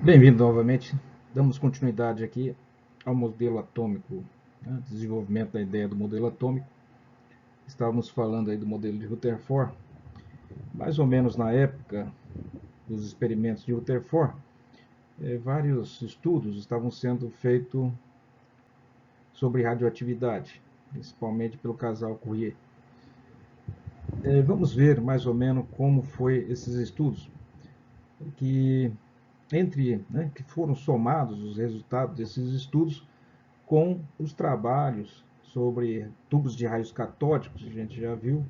Bem-vindo novamente. Damos continuidade aqui ao modelo atômico, né, desenvolvimento da ideia do modelo atômico. Estávamos falando aí do modelo de Rutherford. Mais ou menos na época dos experimentos de Rutherford, vários estudos estavam sendo feitos sobre radioatividade, principalmente pelo casal Curie. Vamos ver mais ou menos como foi esses estudos, que que foram somados os resultados desses estudos com os trabalhos sobre tubos de raios catódicos, a gente já viu,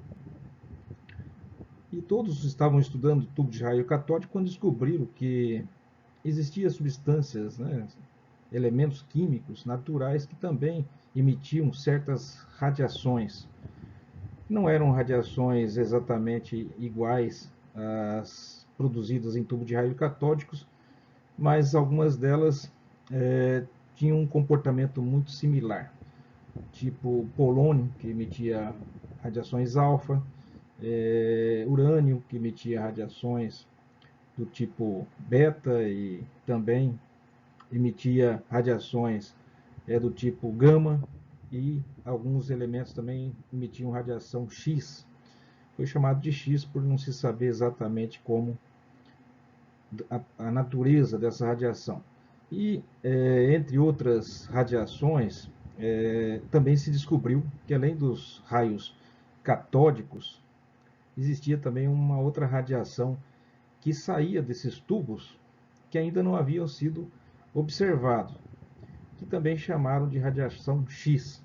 e todos estavam estudando tubos de raio catódico quando descobriram que existiam substâncias, né, elementos químicos naturais que também emitiam certas radiações. Não eram radiações exatamente iguais às produzidas em tubo de raio catódicos, mas algumas delas tinham um comportamento muito similar, tipo polônio, que emitia radiações alfa, urânio, que emitia radiações do tipo beta e também emitia radiações do tipo gama, e alguns elementos também emitiam radiação X. Foi chamado de X por não se saber exatamente como a natureza dessa radiação. E, entre outras radiações, também se descobriu que, além dos raios catódicos, existia também uma outra radiação que saía desses tubos que ainda não haviam sido observados, que também chamaram de radiação X.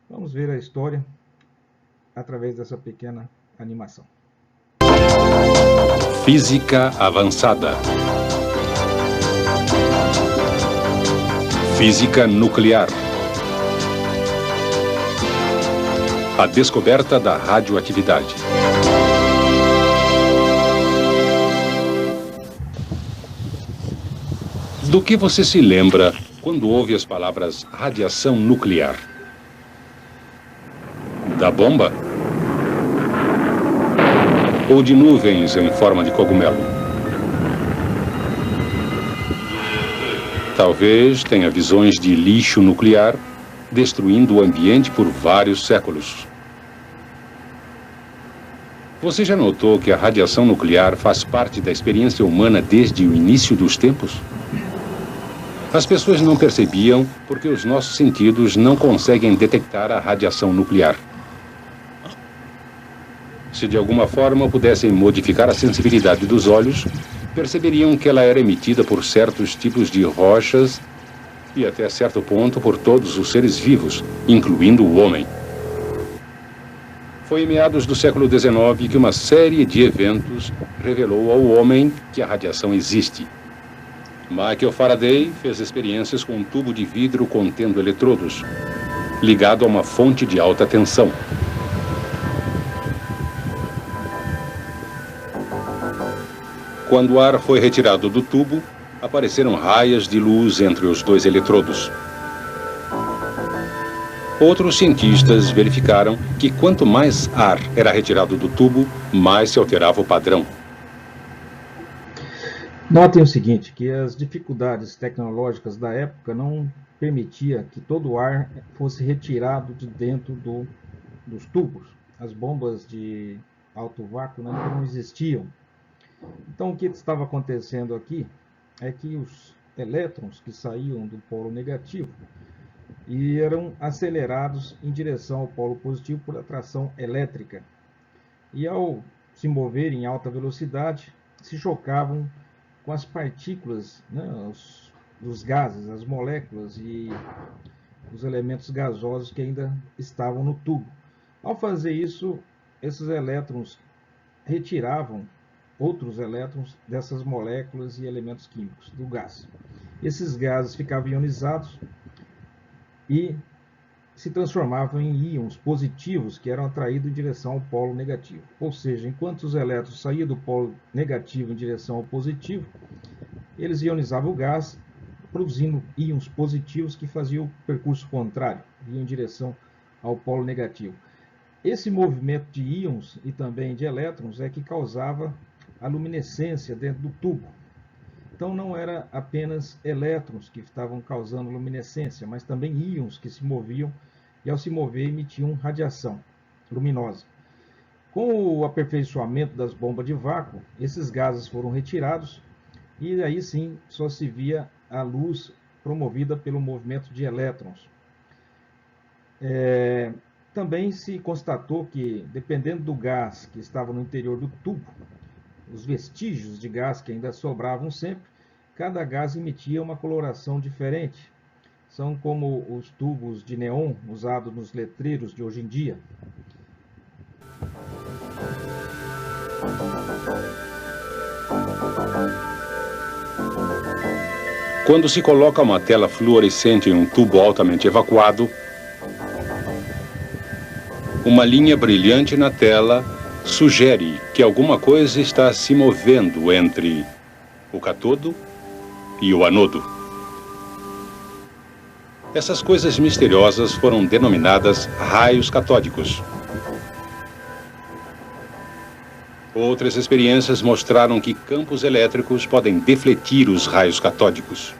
Vamos ver a história através dessa pequena animação. Física avançada. Física nuclear. A descoberta da radioatividade. Do que você se lembra quando ouve as palavras radiação nuclear? Da bomba? Ou de nuvens em forma de cogumelo? Talvez tenha visões de lixo nuclear destruindo o ambiente por vários séculos. Você já notou que a radiação nuclear faz parte da experiência humana desde o início dos tempos? As pessoas não percebiam porque os nossos sentidos não conseguem detectar a radiação nuclear. Se de alguma forma pudessem modificar a sensibilidade dos olhos, perceberiam que ela era emitida por certos tipos de rochas e até certo ponto por todos os seres vivos, incluindo o homem. Foi em meados do século XIX que uma série de eventos revelou ao homem que a radiação existe. Michael Faraday fez experiências com um tubo de vidro contendo eletrodos, ligado a uma fonte de alta tensão. Quando o ar foi retirado do tubo, apareceram raias de luz entre os dois eletrodos. Outros cientistas verificaram que quanto mais ar era retirado do tubo, mais se alterava o padrão. Notem o seguinte, que as dificuldades tecnológicas da época não permitia que todo o ar fosse retirado de dentro dos tubos. As bombas de alto vácuo ainda não existiam. Então, o que estava acontecendo aqui é que os elétrons que saíam do polo negativo eram acelerados em direção ao polo positivo por atração elétrica. E ao se moverem em alta velocidade, se chocavam com as partículas, né, dos gases, as moléculas e os elementos gasosos que ainda estavam no tubo. Ao fazer isso, esses elétrons retiravam outros elétrons dessas moléculas e elementos químicos do gás. Esses gases ficavam ionizados e se transformavam em íons positivos que eram atraídos em direção ao polo negativo. Ou seja, enquanto os elétrons saíam do polo negativo em direção ao positivo, eles ionizavam o gás, produzindo íons positivos que faziam o percurso contrário, iam em direção ao polo negativo. Esse movimento de íons e também de elétrons é que causava a luminescência dentro do tubo. Então não era apenas elétrons que estavam causando luminescência, mas também íons que se moviam e ao se mover emitiam radiação luminosa. Com o aperfeiçoamento das bombas de vácuo, esses gases foram retirados e aí sim só se via a luz promovida pelo movimento de elétrons. Também se constatou que, dependendo do gás que estava no interior do tubo, os vestígios de gás que ainda sobravam sempre, cada gás emitia uma coloração diferente. São como os tubos de neon usados nos letreiros de hoje em dia. Quando se coloca uma tela fluorescente em um tubo altamente evacuado, uma linha brilhante na tela sugere que alguma coisa está se movendo entre o cátodo e o anodo. Essas coisas misteriosas foram denominadas raios catódicos. Outras experiências mostraram que campos elétricos podem defletir os raios catódicos.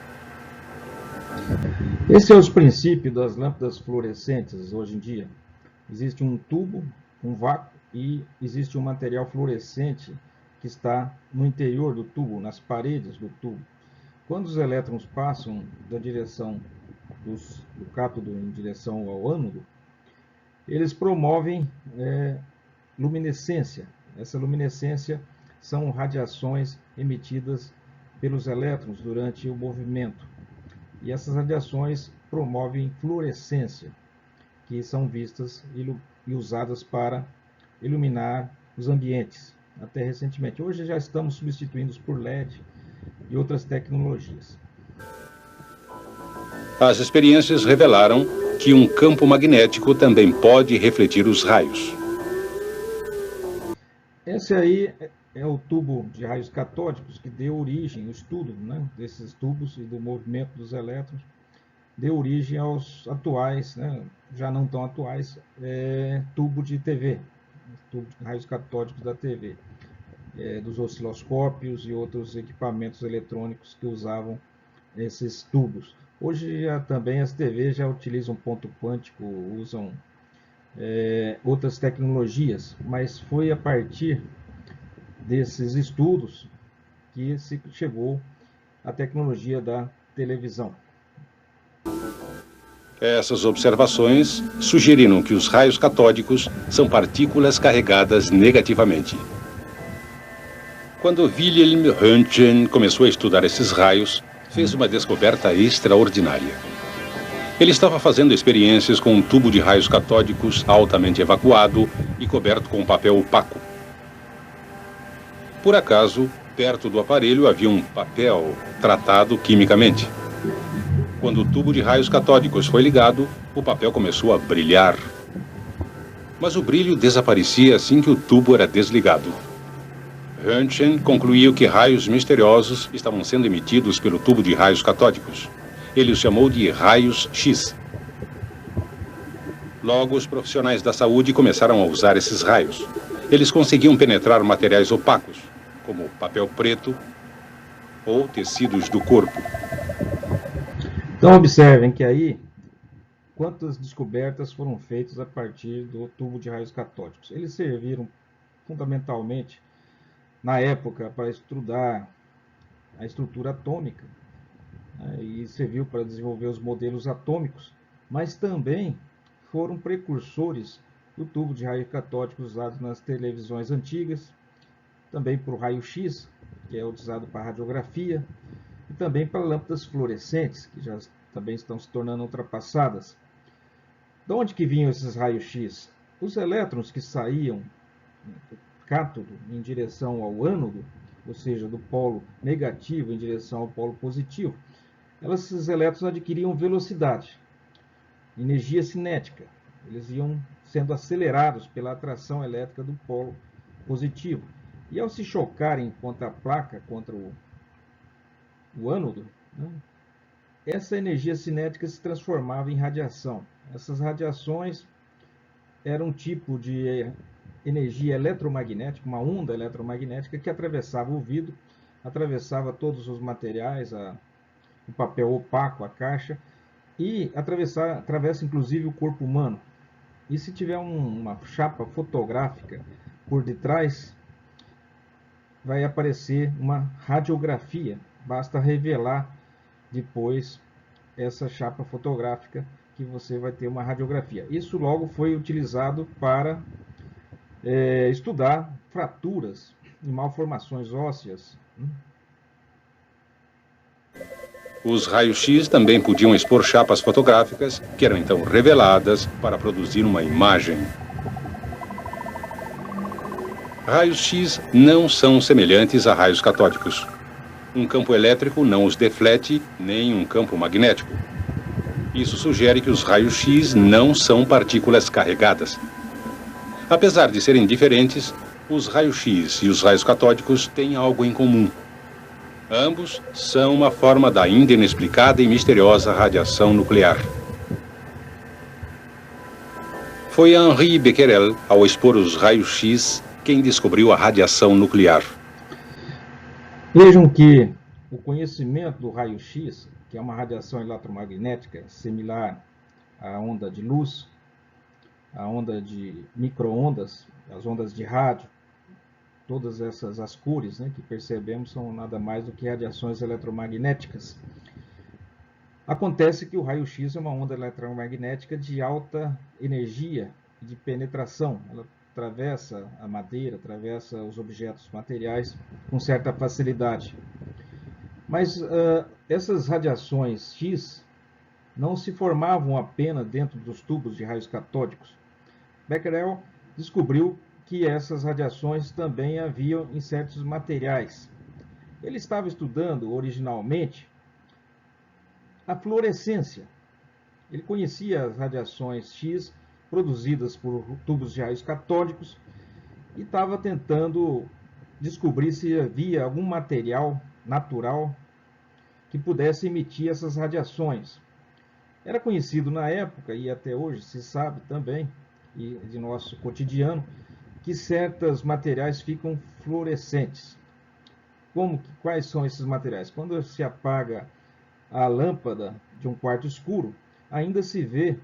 Esse é o princípio das lâmpadas fluorescentes hoje em dia. Existe um tubo, um vácuo, e existe um material fluorescente que está no interior do tubo, nas paredes do tubo. Quando os elétrons passam da direção do cátodo em direção ao ânodo, eles promovem luminescência. Essa luminescência são radiações emitidas pelos elétrons durante o movimento. E essas radiações promovem fluorescência, que são vistas e usadas para iluminar os ambientes, até recentemente. Hoje já estamos substituindo por LED e outras tecnologias. As experiências revelaram que um campo magnético também pode refletir os raios. Esse aí é o tubo de raios catódicos que deu origem, o estudo desses tubos e do movimento dos elétrons, deu origem aos atuais, já não tão atuais, tubo de TV, tubo de raios catódicos da TV, dos osciloscópios e outros equipamentos eletrônicos que usavam esses tubos. Hoje também as TVs já utilizam ponto quântico, usam outras tecnologias, mas foi a partir desses estudos que se chegou à tecnologia da televisão. Essas observações sugeriram que os raios catódicos são partículas carregadas negativamente. Quando Wilhelm Röntgen começou a estudar esses raios, fez uma descoberta extraordinária. Ele estava fazendo experiências com um tubo de raios catódicos altamente evacuado e coberto com papel opaco. Por acaso, perto do aparelho havia um papel tratado quimicamente. Quando o tubo de raios catódicos foi ligado, o papel começou a brilhar. Mas o brilho desaparecia assim que o tubo era desligado. Röntgen concluiu que raios misteriosos estavam sendo emitidos pelo tubo de raios catódicos. Ele os chamou de raios X. Logo, os profissionais da saúde começaram a usar esses raios. Eles conseguiam penetrar materiais opacos, como papel preto ou tecidos do corpo. Então observem que aí, quantas descobertas foram feitas a partir do tubo de raios catódicos. Eles serviram fundamentalmente, na época, para estudar a estrutura atômica, e serviu para desenvolver os modelos atômicos, mas também foram precursores do tubo de raio catódico usado nas televisões antigas, também para o raio-x, que é utilizado para radiografia, e também para lâmpadas fluorescentes, que já também estão se tornando ultrapassadas. De onde que vinham esses raios-x? Os elétrons que saíam do cátodo em direção ao ânodo, ou seja, do polo negativo em direção ao polo positivo, esses elétrons adquiriam velocidade, energia cinética. Eles iam sendo acelerados pela atração elétrica do polo positivo. E ao se chocarem contra a placa, contra o ânodo, essa energia cinética se transformava em radiação. Essas radiações eram um tipo de energia eletromagnética, uma onda eletromagnética que atravessava o vidro atravessava todos os materiais, o papel opaco, a caixa, e atravessa inclusive o corpo humano. E se tiver uma chapa fotográfica por detrás, vai aparecer uma radiografia. Basta revelar depois essa chapa fotográfica que você vai ter uma radiografia. Isso logo foi utilizado para estudar fraturas e malformações ósseas. Os raios-x também podiam expor chapas fotográficas, que eram então reveladas para produzir uma imagem. Raios-x não são semelhantes a raios catódicos. Um campo elétrico não os deflete, nem um campo magnético. Isso sugere que os raios-x não são partículas carregadas. Apesar de serem diferentes, os raios-x e os raios catódicos têm algo em comum. Ambos são uma forma da ainda inexplicada e misteriosa radiação nuclear. Foi Henri Becquerel, ao expor os raios-x, quem descobriu a radiação nuclear. Vejam que o conhecimento do raio-x, que é uma radiação eletromagnética similar à onda de luz, à onda de micro-ondas, as ondas de rádio, todas as cores, né, que percebemos são nada mais do que radiações eletromagnéticas. Acontece que o raio-x é uma onda eletromagnética de alta energia e de penetração. Ela atravessa a madeira, atravessa os objetos materiais com certa facilidade. Mas essas radiações X não se formavam apenas dentro dos tubos de raios catódicos. Becquerel descobriu que essas radiações também haviam em certos materiais. Ele estava estudando originalmente a fluorescência. Ele conhecia as radiações X produzidas por tubos de raios catódicos e estava tentando descobrir se havia algum material natural que pudesse emitir essas radiações. Era conhecido na época, e até hoje se sabe também, e de nosso cotidiano, que certos materiais ficam fluorescentes. Quais são esses materiais? Quando se apaga a lâmpada de um quarto escuro, ainda se vê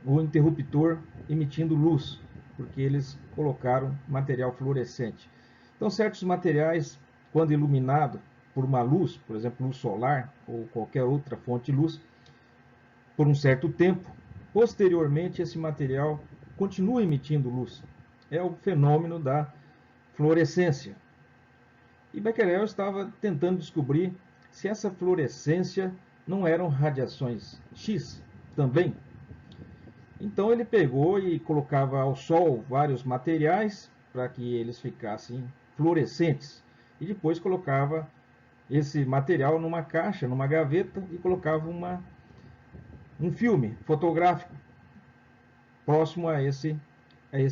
o interruptor emitindo luz, porque eles colocaram material fluorescente. Então, certos materiais, quando iluminado por uma luz, por exemplo, luz solar ou qualquer outra fonte de luz, por um certo tempo, posteriormente esse material continua emitindo luz. É o fenômeno da fluorescência. E Becquerel estava tentando descobrir se essa fluorescência não eram radiações X também. Então ele pegou e colocava ao sol vários materiais para que eles ficassem fluorescentes. E depois colocava esse material numa caixa, numa gaveta, e colocava um filme fotográfico próximo a esse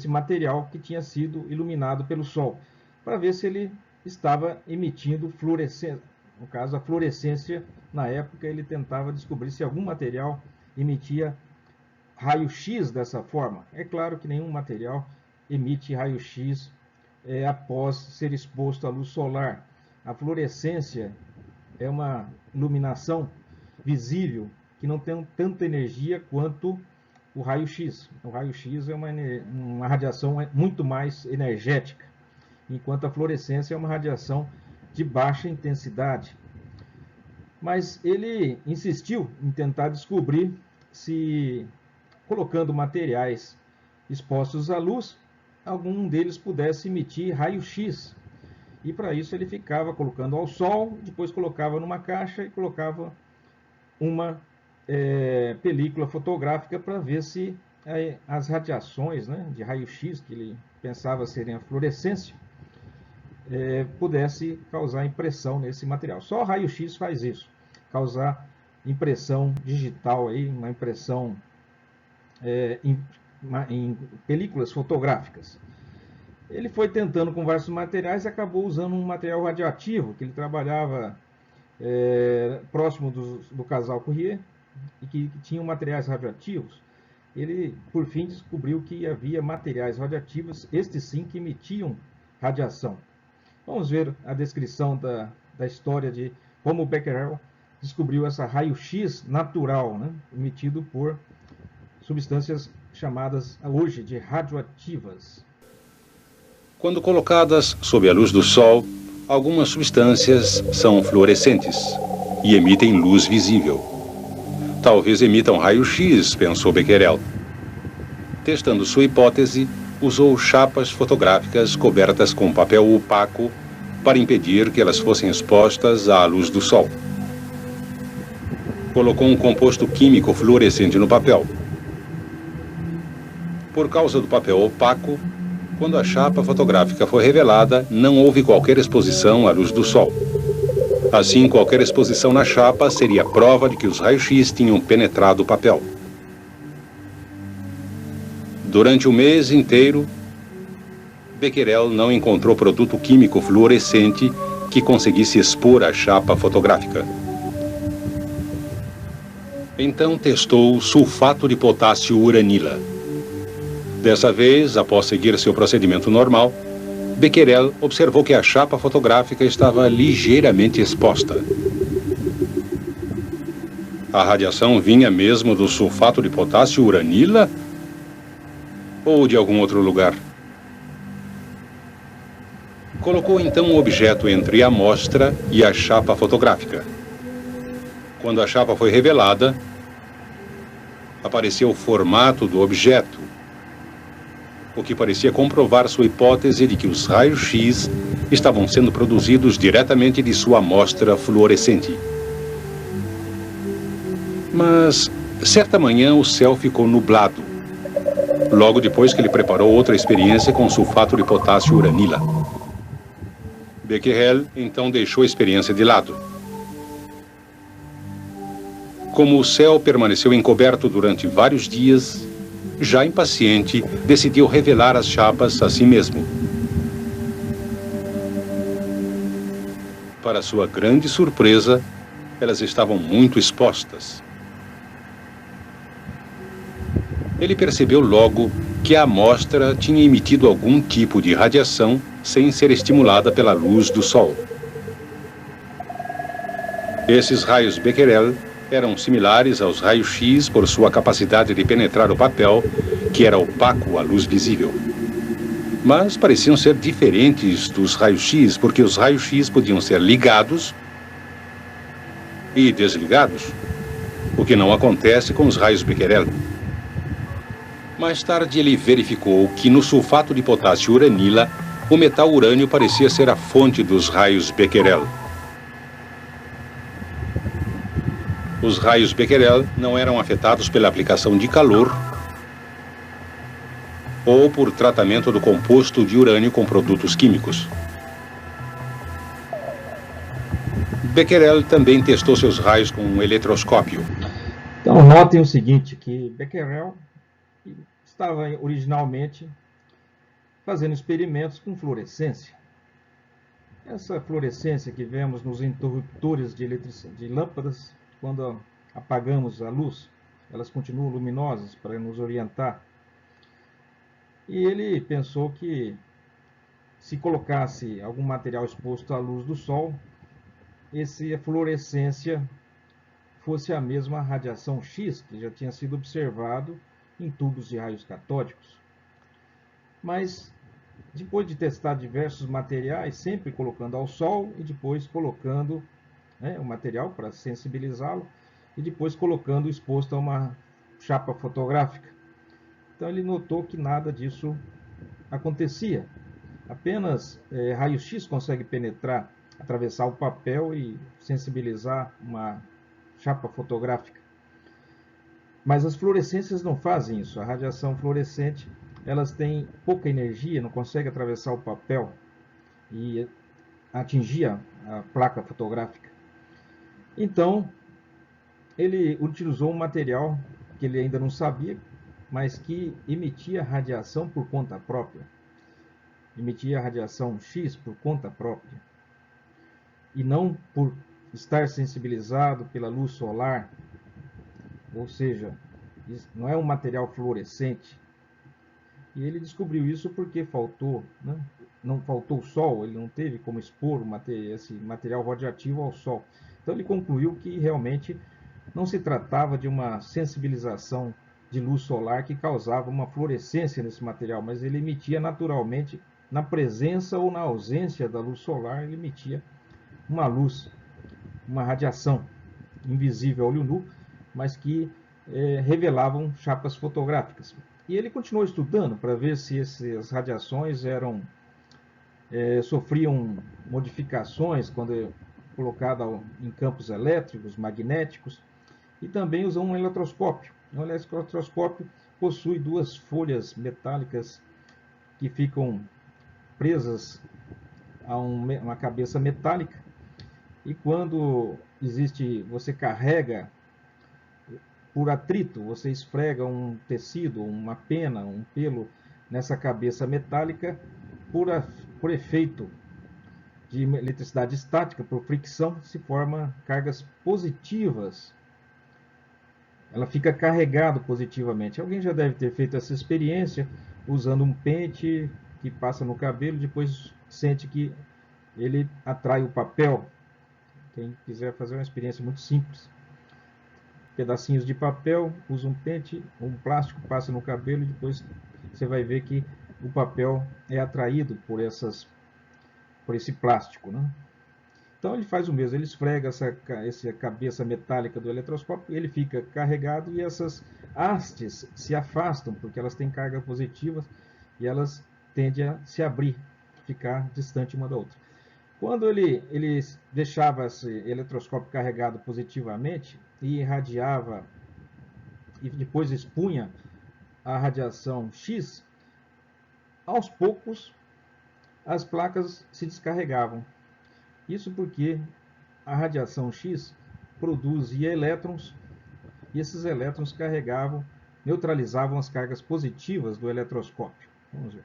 material que tinha sido iluminado pelo sol, para ver se ele estava emitindo fluorescência. No caso, a fluorescência, na época, ele tentava descobrir se algum material emitia raio-x dessa forma. É claro que nenhum material emite raio-x após ser exposto à luz solar. A fluorescência é uma iluminação visível que não tem tanta energia quanto o raio-x. O raio-x é uma radiação muito mais energética, enquanto a fluorescência é uma radiação de baixa intensidade. Mas ele insistiu em tentar descobrir se, colocando materiais expostos à luz, algum deles pudesse emitir raio-x. E para isso ele ficava colocando ao sol, depois colocava numa caixa e colocava uma película fotográfica para ver se as radiações, né, de raio-x, que ele pensava serem a fluorescência, pudesse causar impressão nesse material. Só o raio-x faz isso, causar impressão digital, uma impressão em películas fotográficas. Ele foi tentando com vários materiais e acabou usando um material radioativo, que ele trabalhava próximo do casal Curie, e que tinham materiais radioativos. Ele, por fim, descobriu que havia materiais radioativos, estes sim, que emitiam radiação. Vamos ver a descrição da história de como Becquerel descobriu essa raio-x natural, né, emitido por substâncias chamadas hoje de radioativas. Quando colocadas sob a luz do sol, algumas substâncias são fluorescentes e emitem luz visível. Talvez emitam raio-x, pensou Becquerel. Testando sua hipótese, usou chapas fotográficas cobertas com papel opaco para impedir que elas fossem expostas à luz do sol. Colocou um composto químico fluorescente no papel. Por causa do papel opaco, quando a chapa fotográfica foi revelada, não houve qualquer exposição à luz do sol. Assim, qualquer exposição na chapa seria prova de que os raios-x tinham penetrado o papel. Durante o mês inteiro, Becquerel não encontrou produto químico fluorescente que conseguisse expor a chapa fotográfica. Então testou sulfato de potássio uranila. Dessa vez, após seguir seu procedimento normal, Becquerel observou que a chapa fotográfica estava ligeiramente exposta. A radiação vinha mesmo do sulfato de potássio uranila? Ou de algum outro lugar? Colocou então um objeto entre a amostra e a chapa fotográfica. Quando a chapa foi revelada, apareceu o formato do objeto, o que parecia comprovar sua hipótese de que os raios-x estavam sendo produzidos diretamente de sua amostra fluorescente. Mas, certa manhã, o céu ficou nublado, logo depois que ele preparou outra experiência com sulfato de potássio uranila. Becquerel então deixou a experiência de lado. Como o céu permaneceu encoberto durante vários dias, já impaciente, decidiu revelar as chapas a si mesmo. Para sua grande surpresa, elas estavam muito expostas. Ele percebeu logo que a amostra tinha emitido algum tipo de radiação sem ser estimulada pela luz do sol. Esses raios Becquerel eram similares aos raios-x por sua capacidade de penetrar o papel, que era opaco à luz visível. Mas pareciam ser diferentes dos raios-x, porque os raios-x podiam ser ligados e desligados, o que não acontece com os raios Becquerel. Mais tarde ele verificou que no sulfato de potássio uranila, o metal urânio parecia ser a fonte dos raios Becquerel. Os raios Becquerel não eram afetados pela aplicação de calor ou por tratamento do composto de urânio com produtos químicos. Becquerel também testou seus raios com um eletroscópio. Então, notem o seguinte, que Becquerel estava originalmente fazendo experimentos com fluorescência. Essa fluorescência que vemos nos interruptores de lâmpadas, quando apagamos a luz, elas continuam luminosas para nos orientar. E ele pensou que se colocasse algum material exposto à luz do sol, a fluorescência fosse a mesma radiação X que já tinha sido observado em tubos de raios catódicos. Mas, depois de testar diversos materiais, sempre colocando ao sol e depois colocando o material para sensibilizá-lo e depois colocando exposto a uma chapa fotográfica. Então ele notou que nada disso acontecia. Apenas raio-x consegue penetrar, atravessar o papel e sensibilizar uma chapa fotográfica. Mas as fluorescências não fazem isso. A radiação fluorescente, elas têm pouca energia, não consegue atravessar o papel e atingir a placa fotográfica. Então, ele utilizou um material que ele ainda não sabia, mas que emitia radiação por conta própria. Emitia radiação X por conta própria. E não por estar sensibilizado pela luz solar. Ou seja, não é um material fluorescente. E ele descobriu isso porque faltou não faltou sol, ele não teve como expor esse material radioativo ao sol. Então ele concluiu que realmente não se tratava de uma sensibilização de luz solar que causava uma fluorescência nesse material, mas ele emitia naturalmente, na presença ou na ausência da luz solar, ele emitia uma luz, uma radiação invisível ao olho nu, mas que revelavam chapas fotográficas. E ele continuou estudando para ver se essas radiações sofriam modificações quando colocada em campos elétricos, magnéticos, e também usou um eletroscópio. O eletroscópio possui duas folhas metálicas que ficam presas a uma cabeça metálica, e quando você carrega por atrito, você esfrega um tecido, uma pena, um pelo nessa cabeça metálica, por efeito de eletricidade estática, por fricção, se forma cargas positivas. Ela fica carregada positivamente. Alguém já deve ter feito essa experiência usando um pente que passa no cabelo, depois sente que ele atrai o papel. Quem quiser fazer uma experiência muito simples. Pedacinhos de papel, usa um pente, um plástico, passa no cabelo e depois você vai ver que o papel é atraído por esse plástico, né? Então ele faz o mesmo, ele esfrega essa cabeça metálica do eletroscópio, ele fica carregado e essas hastes se afastam, porque elas têm carga positiva e elas tendem a se abrir, ficar distante uma da outra. Quando ele deixava esse eletroscópio carregado positivamente e irradiava e depois expunha a radiação X, aos poucos as placas se descarregavam. Isso porque a radiação X produzia elétrons e esses elétrons neutralizavam as cargas positivas do eletroscópio. Vamos ver.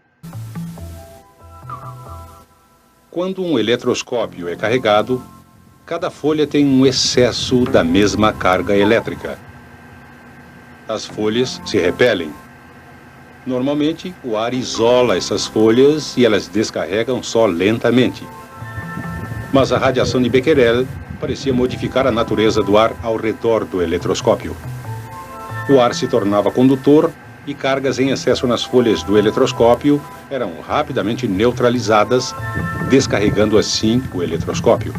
Quando um eletroscópio é carregado, cada folha tem um excesso da mesma carga elétrica. As folhas se repelem. Normalmente, o ar isola essas folhas e elas descarregam só lentamente. Mas a radiação de Becquerel parecia modificar a natureza do ar ao redor do eletroscópio. O ar se tornava condutor e cargas em excesso nas folhas do eletroscópio eram rapidamente neutralizadas, descarregando assim o eletroscópio.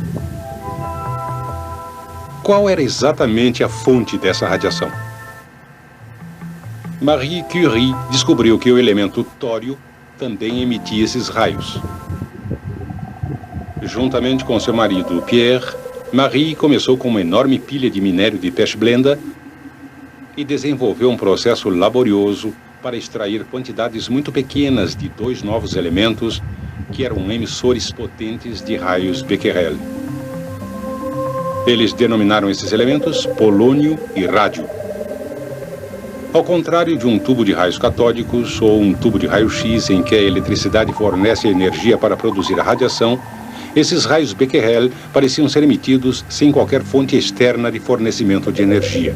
Qual era exatamente a fonte dessa radiação? Marie Curie descobriu que o elemento tório também emitia esses raios. Juntamente com seu marido Pierre, Marie começou com uma enorme pilha de minério de pechblenda e desenvolveu um processo laborioso para extrair quantidades muito pequenas de dois novos elementos que eram emissores potentes de raios Becquerel. Eles denominaram esses elementos polônio e rádio. Ao contrário de um tubo de raios catódicos ou um tubo de raio-x em que a eletricidade fornece a energia para produzir a radiação, esses raios Becquerel pareciam ser emitidos sem qualquer fonte externa de fornecimento de energia.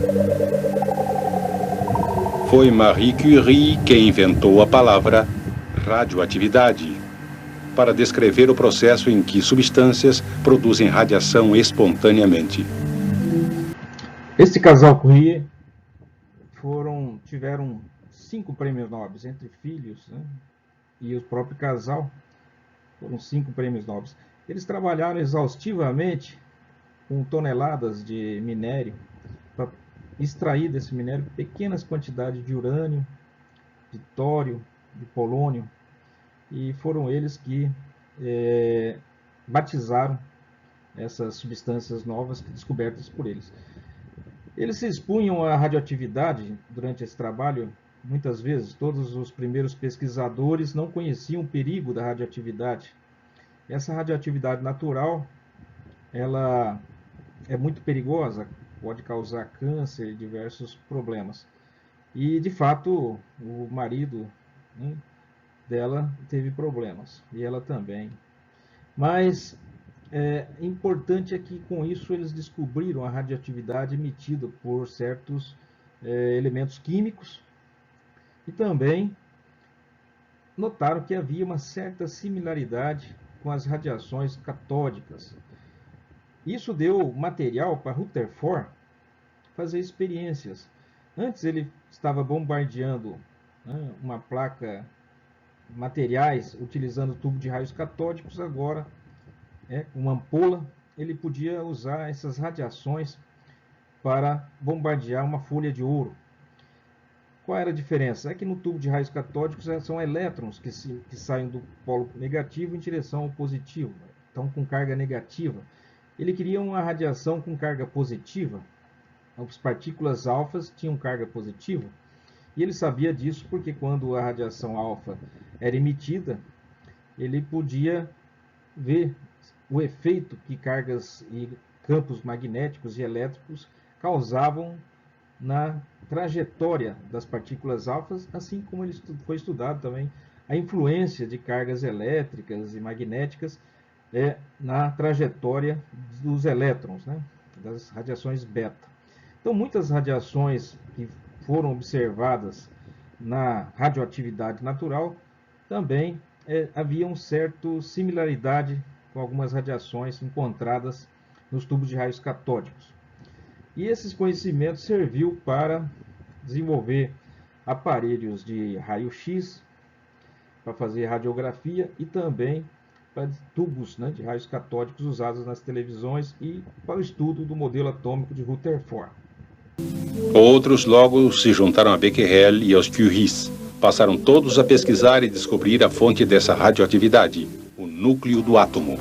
Foi Marie Curie quem inventou a palavra radioatividade para descrever o processo em que substâncias produzem radiação espontaneamente. Este casal Curie tiveram 5 prêmios Nobel, entre filhos, né? E o próprio casal foram 5 prêmios Nobel. Eles trabalharam exaustivamente com toneladas de minério para extrair desse minério pequenas quantidades de urânio, de tório, de polônio, e foram eles que batizaram essas substâncias novas descobertas por eles. Eles se expunham à radioatividade durante esse trabalho. Muitas vezes, todos os primeiros pesquisadores não conheciam o perigo da radioatividade. Essa radioatividade natural, ela é muito perigosa, pode causar câncer e diversos problemas. E, de fato, o marido, né, dela teve problemas, e ela também. Mas importante é que, com isso, eles descobriram a radioatividade emitida por certos elementos químicos e também notaram que havia uma certa similaridade com as radiações catódicas. Isso deu material para Rutherford fazer experiências. Antes ele estava bombardeando, né, uma placa, materiais utilizando tubo de raios catódicos. Agora, uma ampola, ele podia usar essas radiações para bombardear uma folha de ouro. Qual era a diferença? É que no tubo de raios catódicos são elétrons que saem do polo negativo em direção ao positivo, então com carga negativa. Ele queria uma radiação com carga positiva. As partículas alfas tinham carga positiva. E ele sabia disso porque quando a radiação alfa era emitida, ele podia ver o efeito que cargas e campos magnéticos e elétricos causavam na trajetória das partículas alfas, assim como ele foi estudado também a influência de cargas elétricas e magnéticas na trajetória dos elétrons, né, das radiações beta. Então, muitas radiações que foram observadas na radioatividade natural também havia uma certa similaridade com algumas radiações encontradas nos tubos de raios catódicos. E esses conhecimentos serviu para desenvolver aparelhos de raio-x para fazer radiografia e também para tubos, né, de raios catódicos usados nas televisões e para o estudo do modelo atômico de Rutherford. Outros logo se juntaram a Becquerel e aos Curies. Passaram todos a pesquisar e descobrir a fonte dessa radioatividade, o núcleo do átomo.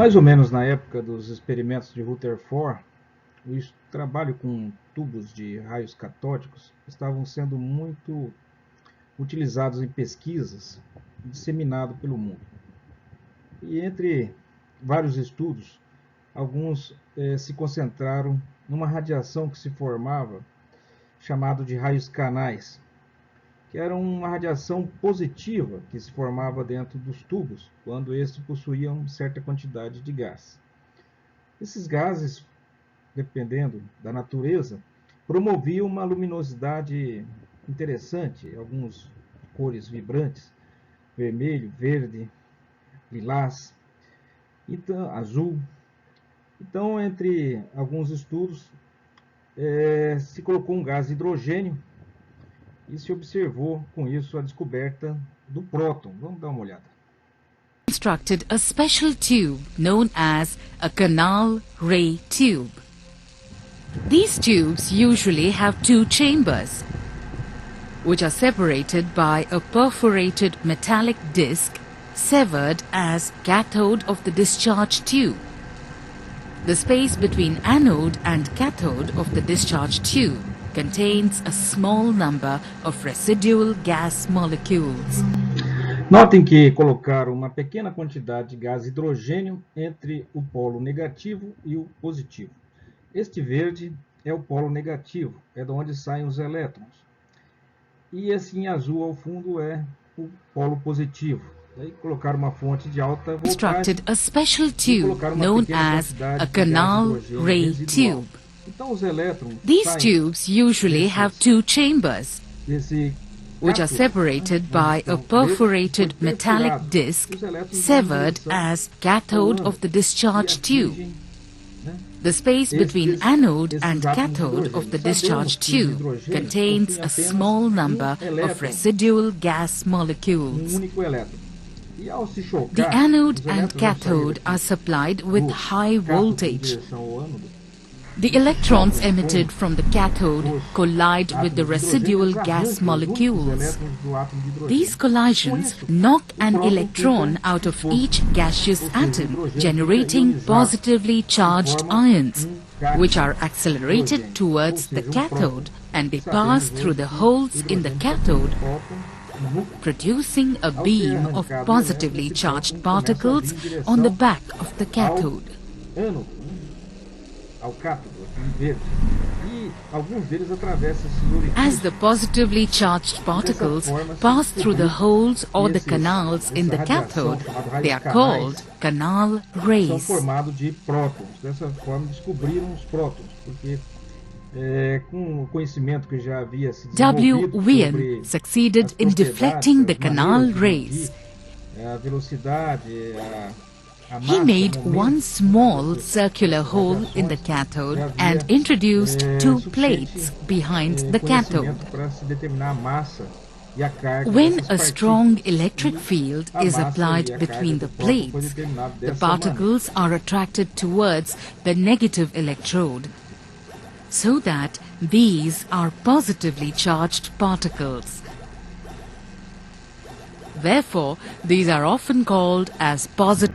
Mais ou menos na época dos experimentos de Rutherford, o trabalho com tubos de raios catódicos estavam sendo muito utilizados em pesquisas e disseminados pelo mundo. E entre vários estudos, alguns se concentraram numa radiação que se formava, chamado de raios canais, que era uma radiação positiva que se formava dentro dos tubos, quando estes possuíam certa quantidade de gás. Esses gases, dependendo da natureza, promoviam uma luminosidade interessante, algumas cores vibrantes, vermelho, verde, lilás, então, azul. Então, entre alguns estudos, se colocou um gás hidrogênio e se observou com isso a descoberta do próton. Vamos dar uma olhada. Constructed a special tube known as a canal ray tube. These tubes usually have two chambers, which are separated by a perforated metallic disc severed as cathode of the discharge tube. The space between anode and cathode of the discharge tube contains a small number of residual gas molecules. Notem que colocaram uma pequena quantidade de gás hidrogênio entre o polo negativo e o positivo. Este verde é o polo negativo, é de onde saem os elétrons. E esse em azul ao fundo é o polo positivo. Daí colocaram uma fonte de alta voltagem. Constructed a special tube known as a canal ray tube. Então os elétrons These tubes usually have two chambers, which are separated by a perforated metallic disc severed as cathode of the discharge tube. The space between anode and cathode of the discharge tube contains a small number of residual gas molecules. The anode and cathode are supplied with high voltage. The electrons emitted from the cathode collide with the residual gas molecules. These collisions knock an electron out of each gaseous atom, generating positively charged ions, which are accelerated towards the cathode, and they pass through the holes in the cathode, producing a beam of positively charged particles on the back of the cathode. As the positively charged particles pass through the holes or the canals in the cathode, they are called canal rays. Dessa forma descobriram os prótons, porque com o conhecimento que já havia se W. desenvolvido Wien sobre succeeded as in deflecting the propriedades, as canal maneiras de rays. medir a velocidade, a He massa, made o momento, one small circular hole in the cathode and introduced two plates behind the cathode. conhecimento para se determinar a massa e a carga When dessas a strong partículas. electric field A is massa applied e a carga between do the próton foi plates, determinado the dessa maneira. particles are attracted towards the negative electrode, so that these are positively charged particles. Therefore, these are often called as positive.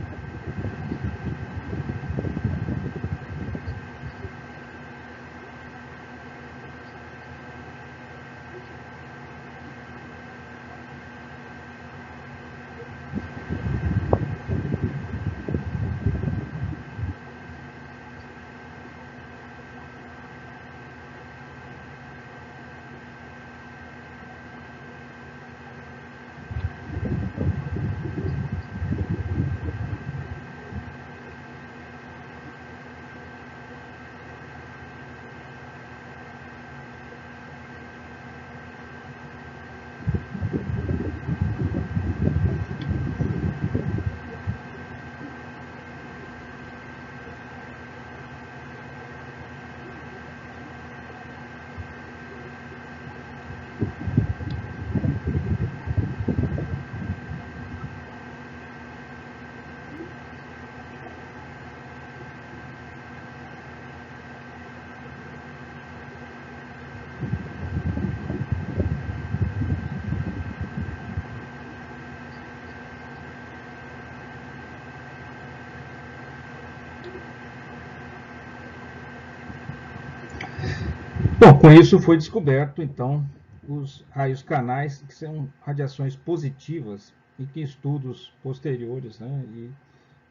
Bom, com isso foi descoberto, então, os raios canais, que são radiações positivas, e que estudos posteriores, né, e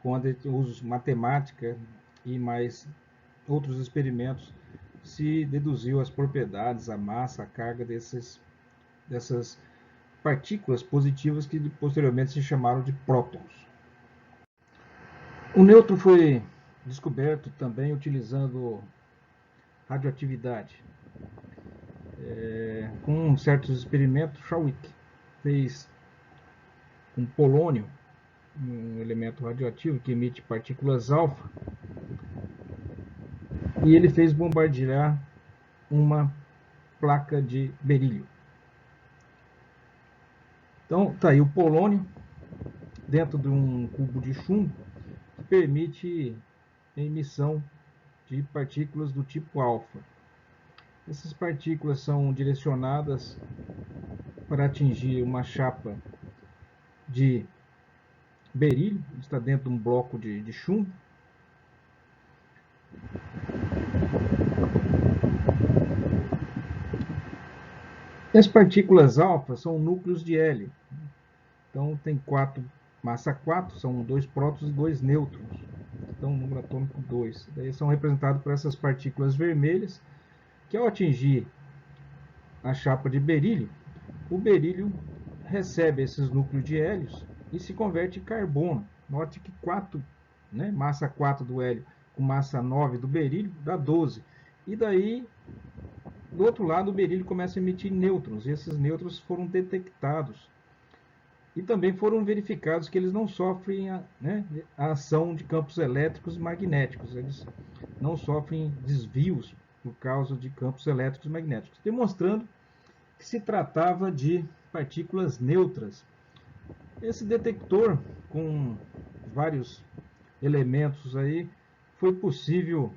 com usos matemática e mais outros experimentos, se deduziu as propriedades, a massa, a carga dessas partículas positivas que posteriormente se chamaram de prótons. O nêutron foi descoberto também utilizando radioatividade. Com certos experimentos, Chadwick fez com polônio, um elemento radioativo que emite partículas alfa, e ele fez bombardear uma placa de berílio. Então, está aí o polônio dentro de um cubo de chumbo que permite a emissão de partículas do tipo alfa. Essas partículas são direcionadas para atingir uma chapa de berílio, está dentro de um bloco de chumbo. E as partículas alfa são núcleos de hélio. Então tem massa 4, são 2 prótons e 2 nêutrons. Então número atômico 2. Daí são representados por essas partículas vermelhas, que ao atingir a chapa de berílio, o berílio recebe esses núcleos de hélios e se converte em carbono. Note que massa 4 do hélio com massa 9 do berílio dá 12. E daí, do outro lado, o berílio começa a emitir nêutrons. E esses nêutrons foram detectados. E também foram verificados que eles não sofrem a ação de campos elétricos e magnéticos. Eles não sofrem desvios por causa de campos elétricos e magnéticos, demonstrando que se tratava de partículas neutras. Esse detector, com vários elementos aí, foi possível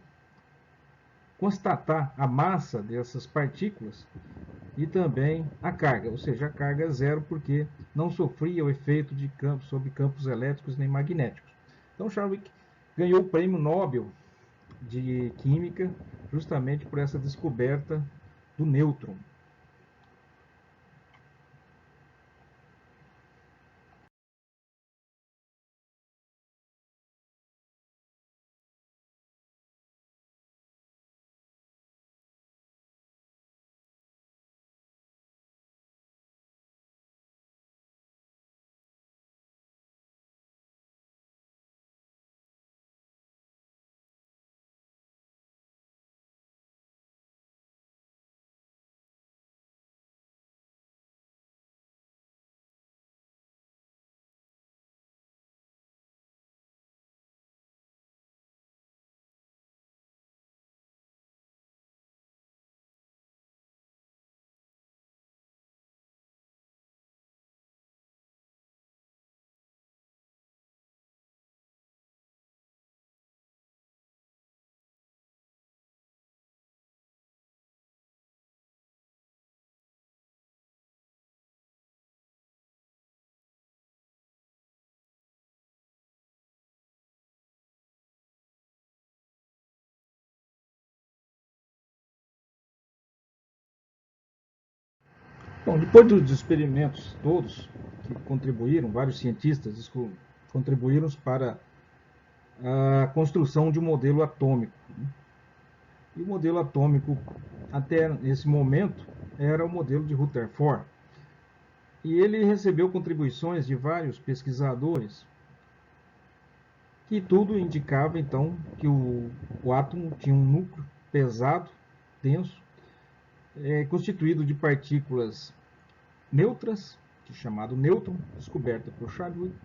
constatar a massa dessas partículas e também a carga, ou seja, a carga zero, porque não sofria o efeito de sobre campos elétricos nem magnéticos. Então, Chadwick ganhou o prêmio Nobel de Química justamente por essa descoberta do nêutron. Bom, depois dos experimentos todos que contribuíram, vários cientistas contribuíram para a construção de um modelo atômico. E o modelo atômico, até esse momento, era o modelo de Rutherford. E ele recebeu contribuições de vários pesquisadores, que tudo indicava, então, que o átomo tinha um núcleo pesado, denso, constituído de partículas neutras, que é chamado nêutron, descoberta por Chadwick,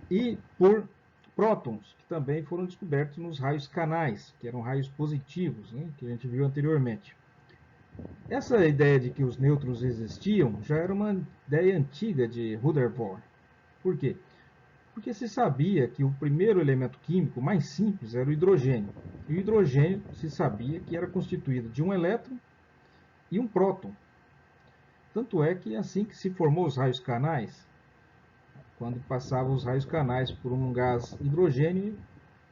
e por prótons, que também foram descobertos nos raios canais, que eram raios positivos, que a gente viu anteriormente. Essa ideia de que os nêutrons existiam já era uma ideia antiga de Rutherford. Por quê? Porque se sabia que o primeiro elemento químico mais simples era o hidrogênio. E o hidrogênio se sabia que era constituído de um elétron e um próton. Tanto é que assim que se formou os raios canais, quando passavam os raios canais por um gás hidrogênio,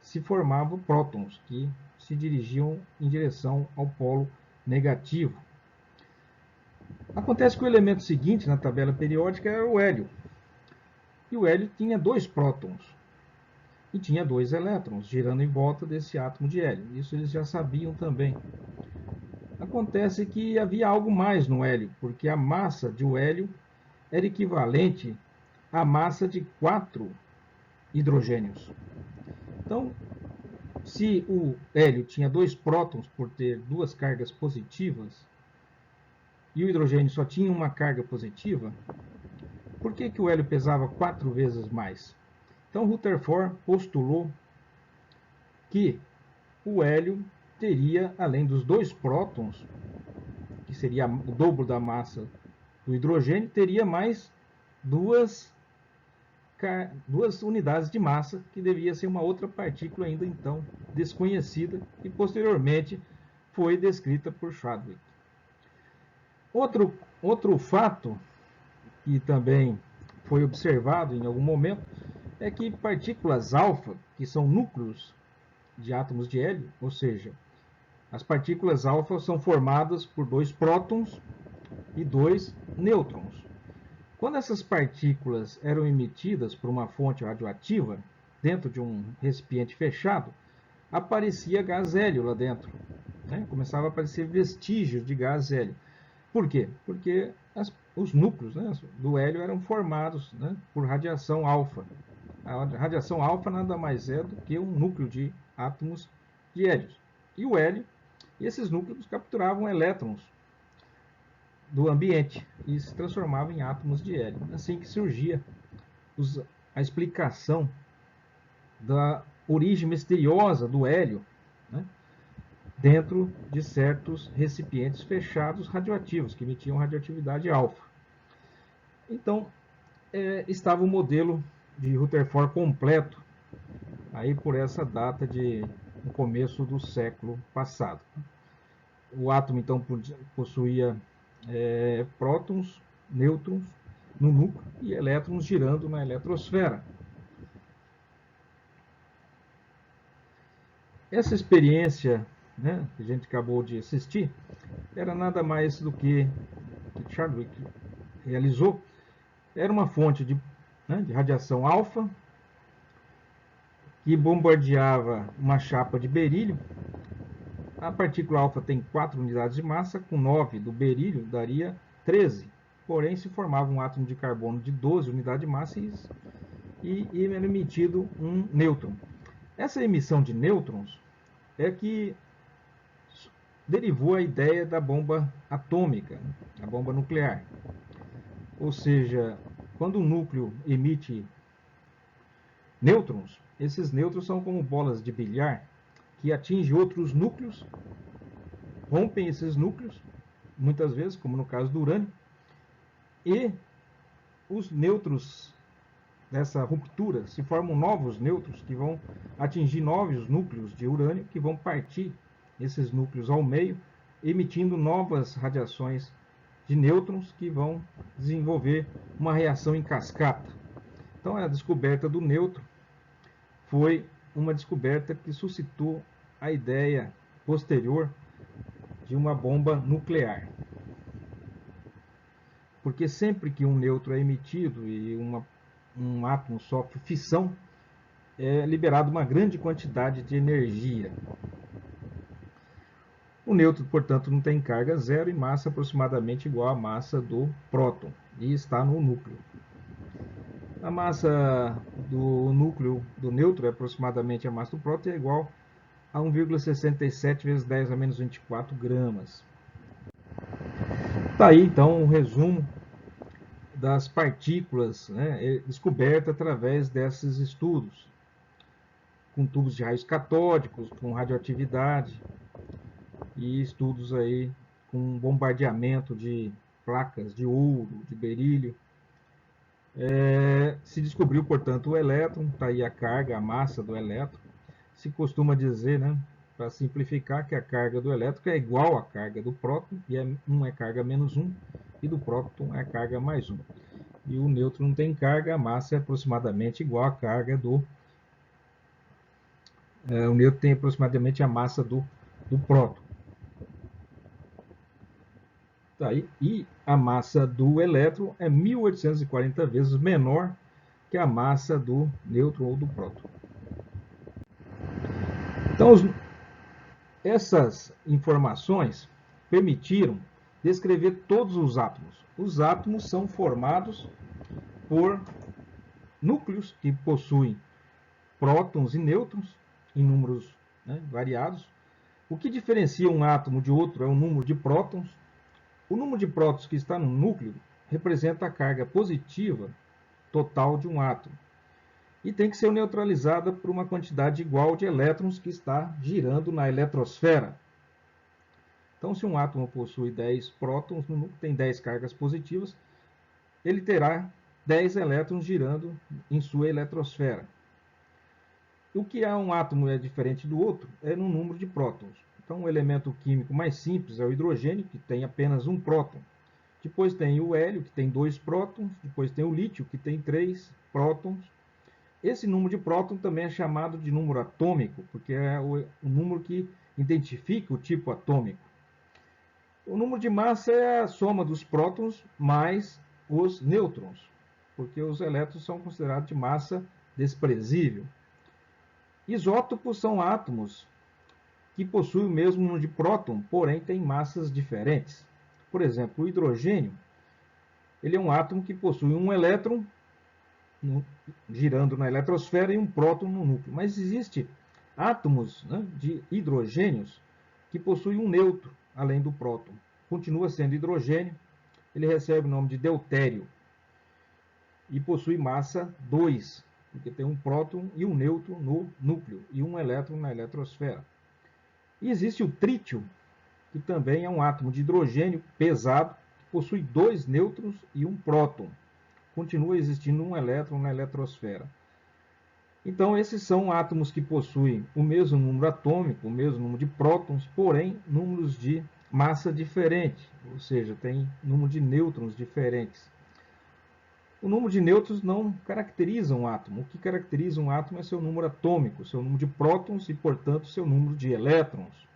se formavam prótons, que se dirigiam em direção ao polo negativo. Acontece que o elemento seguinte na tabela periódica era o hélio. E o hélio tinha 2 prótons e tinha 2 elétrons girando em volta desse átomo de hélio. Isso eles já sabiam também. Acontece que havia algo mais no hélio, porque a massa de o hélio era equivalente à massa de 4 hidrogênios. Então, se o hélio tinha 2 prótons por ter 2 cargas positivas e o hidrogênio só tinha uma carga positiva, por que o hélio pesava 4 vezes mais? Então Rutherford postulou que o hélio teria, além dos 2 prótons, que seria o dobro da massa do hidrogênio, teria mais duas unidades de massa, que devia ser uma outra partícula ainda então desconhecida, e posteriormente foi descrita por Chadwick. Outro fato que também foi observado em algum momento é que partículas alfa, que são núcleos de átomos de hélio, ou seja, as partículas alfa são formadas por 2 prótons e 2 nêutrons. Quando essas partículas eram emitidas por uma fonte radioativa, dentro de um recipiente fechado, aparecia gás hélio lá dentro. Começava a aparecer vestígios de gás hélio. Por quê? Porque os núcleos do hélio eram formados por radiação alfa. A radiação alfa nada mais é do que um núcleo de átomos de hélio. E o hélio, esses núcleos capturavam elétrons do ambiente e se transformavam em átomos de hélio. Assim que surgia a explicação da origem misteriosa do hélio dentro de certos recipientes fechados radioativos, que emitiam radioatividade alfa. Então, estava o modelo de Rutherford completo, aí por essa data no começo do século passado. O átomo, então, possuía prótons, nêutrons no núcleo e elétrons girando na eletrosfera. Essa experiência que a gente acabou de assistir era nada mais do que Chadwick realizou. Era uma fonte de radiação alfa que bombardeava uma chapa de berílio. A partícula alfa tem 4 unidades de massa, com 9 do berílio daria 13. Porém, se formava um átomo de carbono de 12 unidades de massa e era emitido um nêutron. Essa emissão de nêutrons é que derivou a ideia da bomba atômica, a bomba nuclear. Ou seja, quando o núcleo emite nêutrons, esses nêutrons são como bolas de bilhar que atingem outros núcleos, rompem esses núcleos, muitas vezes, como no caso do urânio, e os nêutrons dessa ruptura se formam novos nêutrons que vão atingir novos núcleos de urânio, que vão partir esses núcleos ao meio, emitindo novas radiações de nêutrons que vão desenvolver uma reação em cascata. Então, a descoberta do nêutron foi uma descoberta que suscitou a ideia posterior de uma bomba nuclear. Porque sempre que um nêutron é emitido e um átomo sofre fissão, é liberada uma grande quantidade de energia. O nêutron, portanto, não tem carga zero e massa aproximadamente igual à massa do próton, e está no núcleo. A massa do núcleo do nêutron é aproximadamente a massa do próton, e é igual a 1,67 vezes 10 a menos 24 gramas. Está aí, então, o resumo das partículas descobertas através desses estudos, com tubos de raios catódicos, com radioatividade, e estudos aí com bombardeamento de placas de ouro, de berílio. Se descobriu, portanto, o elétron, está aí a carga, a massa do elétron. Se costuma dizer, para simplificar, que a carga do elétron é igual à carga do próton, e 1 é carga menos 1, e do próton é carga mais 1. E o nêutron não tem carga, a massa é aproximadamente igual à carga do O nêutron tem aproximadamente a massa do próton. Tá, e a massa do elétron é 1840 vezes menor que a massa do nêutron ou do próton. Então, essas informações permitiram descrever todos os átomos. Os átomos são formados por núcleos que possuem prótons e nêutrons em números, né, variados. O que diferencia um átomo de outro é o número de prótons. O número de prótons que está no núcleo representa a carga positiva total de um átomo e tem que ser neutralizada por uma quantidade igual de elétrons que está girando na eletrosfera. Então, se um átomo possui 10 prótons no núcleo, tem 10 cargas positivas, ele terá 10 elétrons girando em sua eletrosfera. O que é um átomo é diferente do outro é no número de prótons. Então, o elemento químico mais simples é o hidrogênio, que tem apenas um próton. Depois tem o hélio, que tem 2 prótons. Depois tem o lítio, que tem 3 prótons. Esse número de próton também é chamado de número atômico, porque é o número que identifica o tipo atômico. O número de massa é a soma dos prótons mais os nêutrons, porque os elétrons são considerados de massa desprezível. Isótopos são átomos que possuem o mesmo número de próton, porém têm massas diferentes. Por exemplo, o hidrogênio, ele é um átomo que possui um elétron girando na eletrosfera e um próton no núcleo. Mas existem átomos, né, de hidrogênios que possuem um neutro além do próton. Continua sendo hidrogênio, ele recebe o nome de deutério e possui massa 2, porque tem um próton e um nêutron no núcleo e um elétron na eletrosfera. E existe o trítio, que também é um átomo de hidrogênio pesado, que possui 2 nêutrons e um próton. Continua existindo um elétron na eletrosfera. Então, esses são átomos que possuem o mesmo número atômico, o mesmo número de prótons, porém, números de massa diferente, ou seja, tem número de nêutrons diferentes. O número de nêutrons não caracteriza um átomo. O que caracteriza um átomo é seu número atômico, seu número de prótons e, portanto, seu número de elétrons.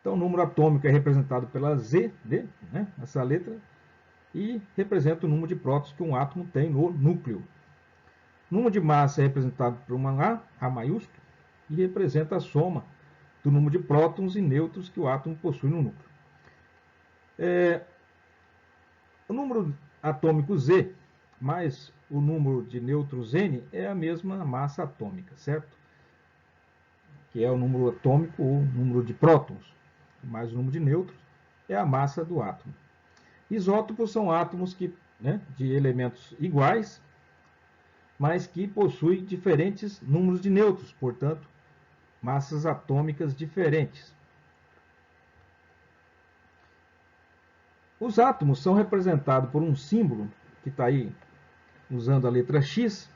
Então, o número atômico é representado pela Z, né, essa letra, e representa o número de prótons que um átomo tem no núcleo. O número de massa é representado por uma A maiúsculo, e representa a soma do número de prótons e nêutrons que o átomo possui no núcleo. O número atômico Z mais o número de nêutrons N é a mesma massa atômica, certo? Que é o número atômico ou número de prótons, mais o número de nêutrons, é a massa do átomo. Isótopos são átomos que, né, de elementos iguais, mas que possuem diferentes números de nêutrons, portanto, massas atômicas diferentes. Os átomos são representados por um símbolo, que está aí usando a letra X,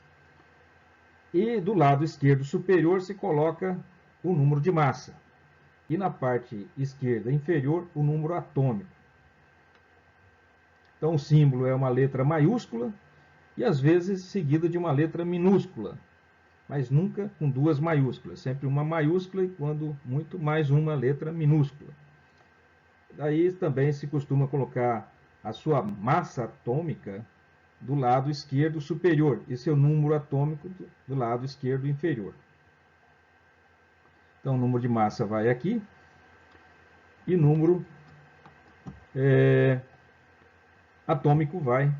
e do lado esquerdo superior se coloca o número de massa, e na parte esquerda inferior o número atômico. Então o símbolo é uma letra maiúscula e às vezes seguida de uma letra minúscula, mas nunca com 2 maiúsculas, sempre uma maiúscula e quando muito mais uma letra minúscula. Daí também se costuma colocar a sua massa atômica do lado esquerdo superior e seu número atômico do lado esquerdo inferior. Então o número de massa vai aqui e o número atômico vai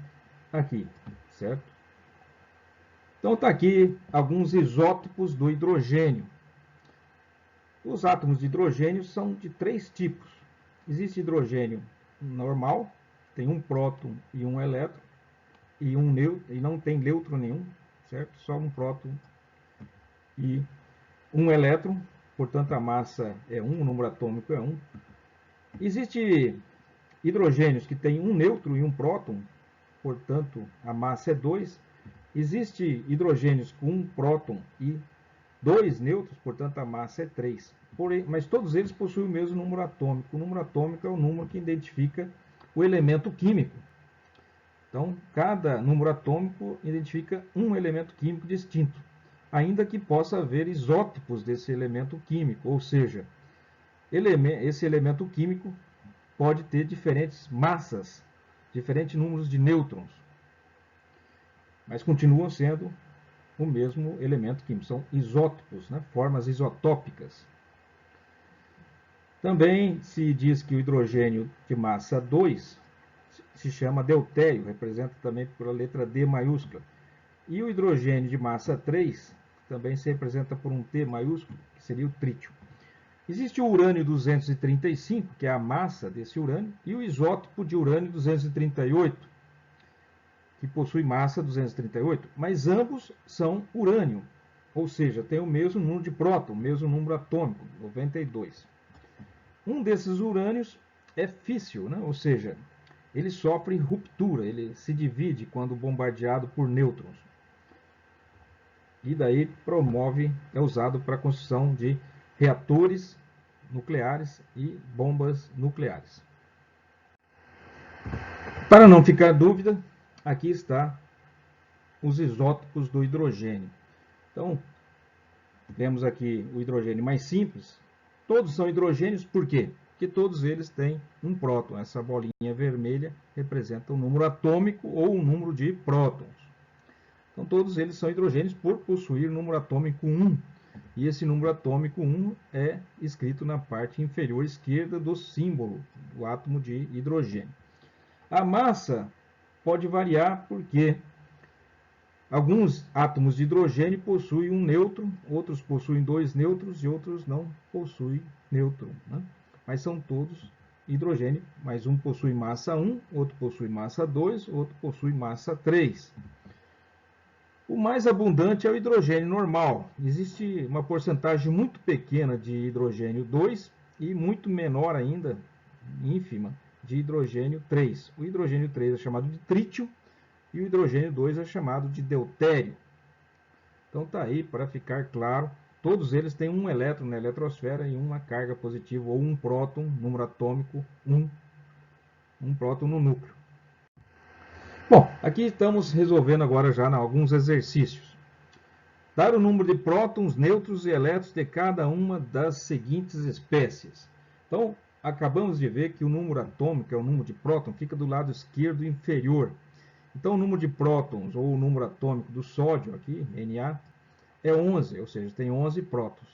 aqui, certo? Então está aqui alguns isótopos do hidrogênio. Os átomos de hidrogênio são de 3 tipos. Existe hidrogênio normal, tem um próton e um elétron, e um nêutron, e não tem nêutron nenhum, certo? Só um próton e um elétron, portanto a massa é 1, o número atômico é 1. Existe hidrogênios que têm um nêutron e um próton, portanto a massa é 2. Existe hidrogênios com um próton e 2 nêutrons, portanto a massa é 3. Porém, mas todos eles possuem o mesmo número atômico. O número atômico é o número que identifica o elemento químico. Então, cada número atômico identifica um elemento químico distinto. ainda que possa haver isótopos desse elemento químico, ou seja, esse elemento químico pode ter diferentes massas, diferentes números de nêutrons, mas continuam sendo o mesmo elemento químico, são isótopos, né? Formas isotópicas. Também se diz que o hidrogênio de massa 2 se chama deutério, representa também pela letra D maiúscula. E o hidrogênio de massa 3 também se representa por um T maiúsculo, que seria o trítio. Existe o urânio 235, que é a massa desse urânio, e o isótopo de urânio 238, que possui massa 238, mas ambos são urânio, ou seja, tem o mesmo número de próton, o mesmo número atômico, 92. Um desses urânios é físsil, né? Ou seja, ele sofre ruptura, ele se divide quando bombardeado por nêutrons. E daí é usado para a construção de reatores nucleares e bombas nucleares. Para não ficar dúvida, aqui está os isótopos do hidrogênio. Então, vemos aqui o hidrogênio mais simples. Todos são hidrogênios, por quê? Porque todos eles têm um próton. Essa bolinha vermelha representa um número atômico ou um número de prótons. Então, todos eles são hidrogênios por possuir número atômico 1. E esse número atômico 1 é escrito na parte inferior esquerda do símbolo do átomo de hidrogênio. A massa pode variar porque alguns átomos de hidrogênio possuem um nêutron, outros possuem 2 nêutrons e outros não possuem nêutron, né? Mas são todos hidrogênio, mas um possui massa 1, outro possui massa 2, outro possui massa 3. O mais abundante é o hidrogênio normal. Existe uma porcentagem muito pequena de hidrogênio 2 e muito menor ainda, ínfima, de hidrogênio 3. O hidrogênio 3 é chamado de trítio e o hidrogênio 2 é chamado de deutério. Então está aí para ficar claro, todos eles têm um elétron na eletrosfera e uma carga positiva ou um próton, número atômico 1, um próton no núcleo. Bom, aqui estamos resolvendo agora já alguns exercícios. Dar o número de prótons, nêutrons e elétrons de cada uma das seguintes espécies. Então, acabamos de ver que o número atômico, é o número de próton, fica do lado esquerdo inferior. Então, o número de prótons, ou o número atômico do sódio, aqui, Na, é 11, ou seja, tem 11 prótons.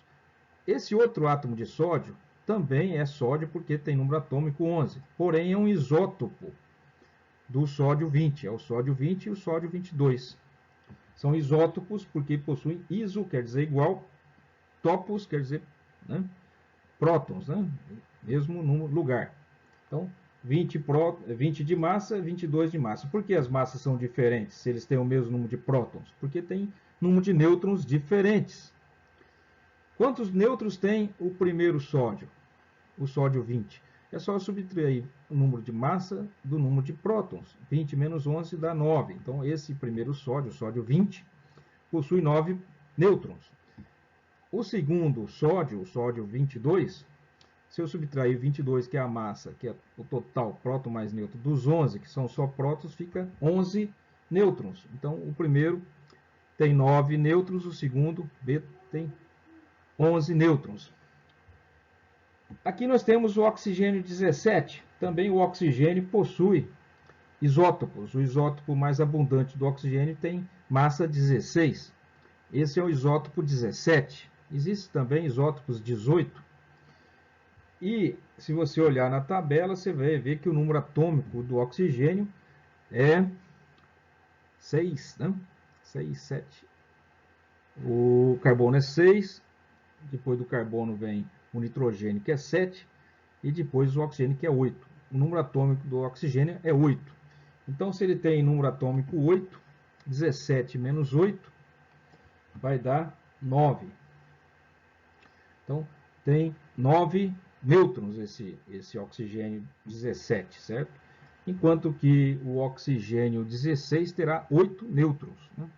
Esse outro átomo de sódio também é sódio porque tem número atômico 11, porém é um isótopo do sódio 20, é o sódio 20 e o sódio 22. São isótopos porque possuem iso, quer dizer igual, topos, quer dizer, né, prótons, né, mesmo no lugar. Então, 20 de massa, 22 de massa. Por que as massas são diferentes se eles têm o mesmo número de prótons? Porque tem número de nêutrons diferentes. Quantos nêutrons tem o primeiro sódio? O sódio 20. É só subtrair o número de massa do número de prótons. 20 menos 11 dá 9. Então, esse primeiro sódio, o sódio 20, possui 9 nêutrons. O segundo sódio, o sódio 22, se eu subtrair 22, que é a massa, que é o total próton mais nêutron, dos 11, que são só prótons, fica 11 nêutrons. Então, o primeiro tem 9 nêutrons, o segundo, B, tem 11 nêutrons. Aqui nós temos o oxigênio 17. Também o oxigênio possui isótopos. O isótopo mais abundante do oxigênio tem massa 16. Esse é o isótopo 17. Existem também isótopos 18. E se você olhar na tabela, você vai ver que o número atômico do oxigênio é 6, né? 6, 7. O carbono é 6. Depois do carbono vem o nitrogênio, que é 7, e depois o oxigênio, que é 8. O número atômico do oxigênio é 8. Então, se ele tem número atômico 8, 17 menos 8 vai dar 9. Então, tem 9 nêutrons esse oxigênio 17, certo? Enquanto que o oxigênio 16 terá 8 nêutrons, né?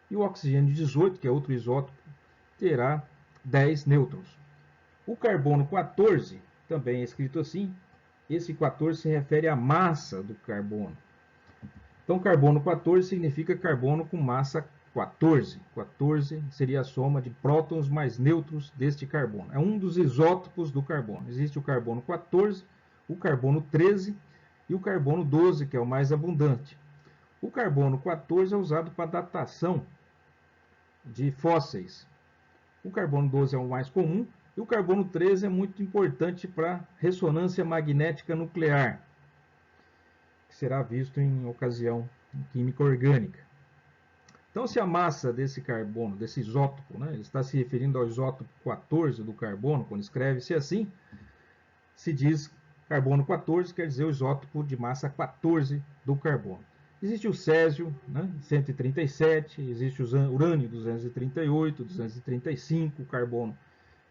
E o oxigênio 18, que é outro isótopo, terá 10 nêutrons. O carbono 14, também é escrito assim, esse 14 se refere à massa do carbono. Então, carbono 14 significa carbono com massa 14. 14 seria a soma de prótons mais nêutrons deste carbono. É um dos isótopos do carbono. Existe o carbono 14, o carbono 13 e o carbono 12, que é o mais abundante. O carbono 14 é usado para datação de fósseis. O carbono 12 é o mais comum e o carbono 13 é muito importante para ressonância magnética nuclear, que será visto em ocasião química orgânica. Então, se a massa desse carbono, desse isótopo, né, ele está se referindo ao isótopo 14 do carbono, quando escreve-se assim, se diz carbono 14, quer dizer o isótopo de massa 14 do carbono. Existe o césio, né, 137, existe o urânio 238, 235, carbono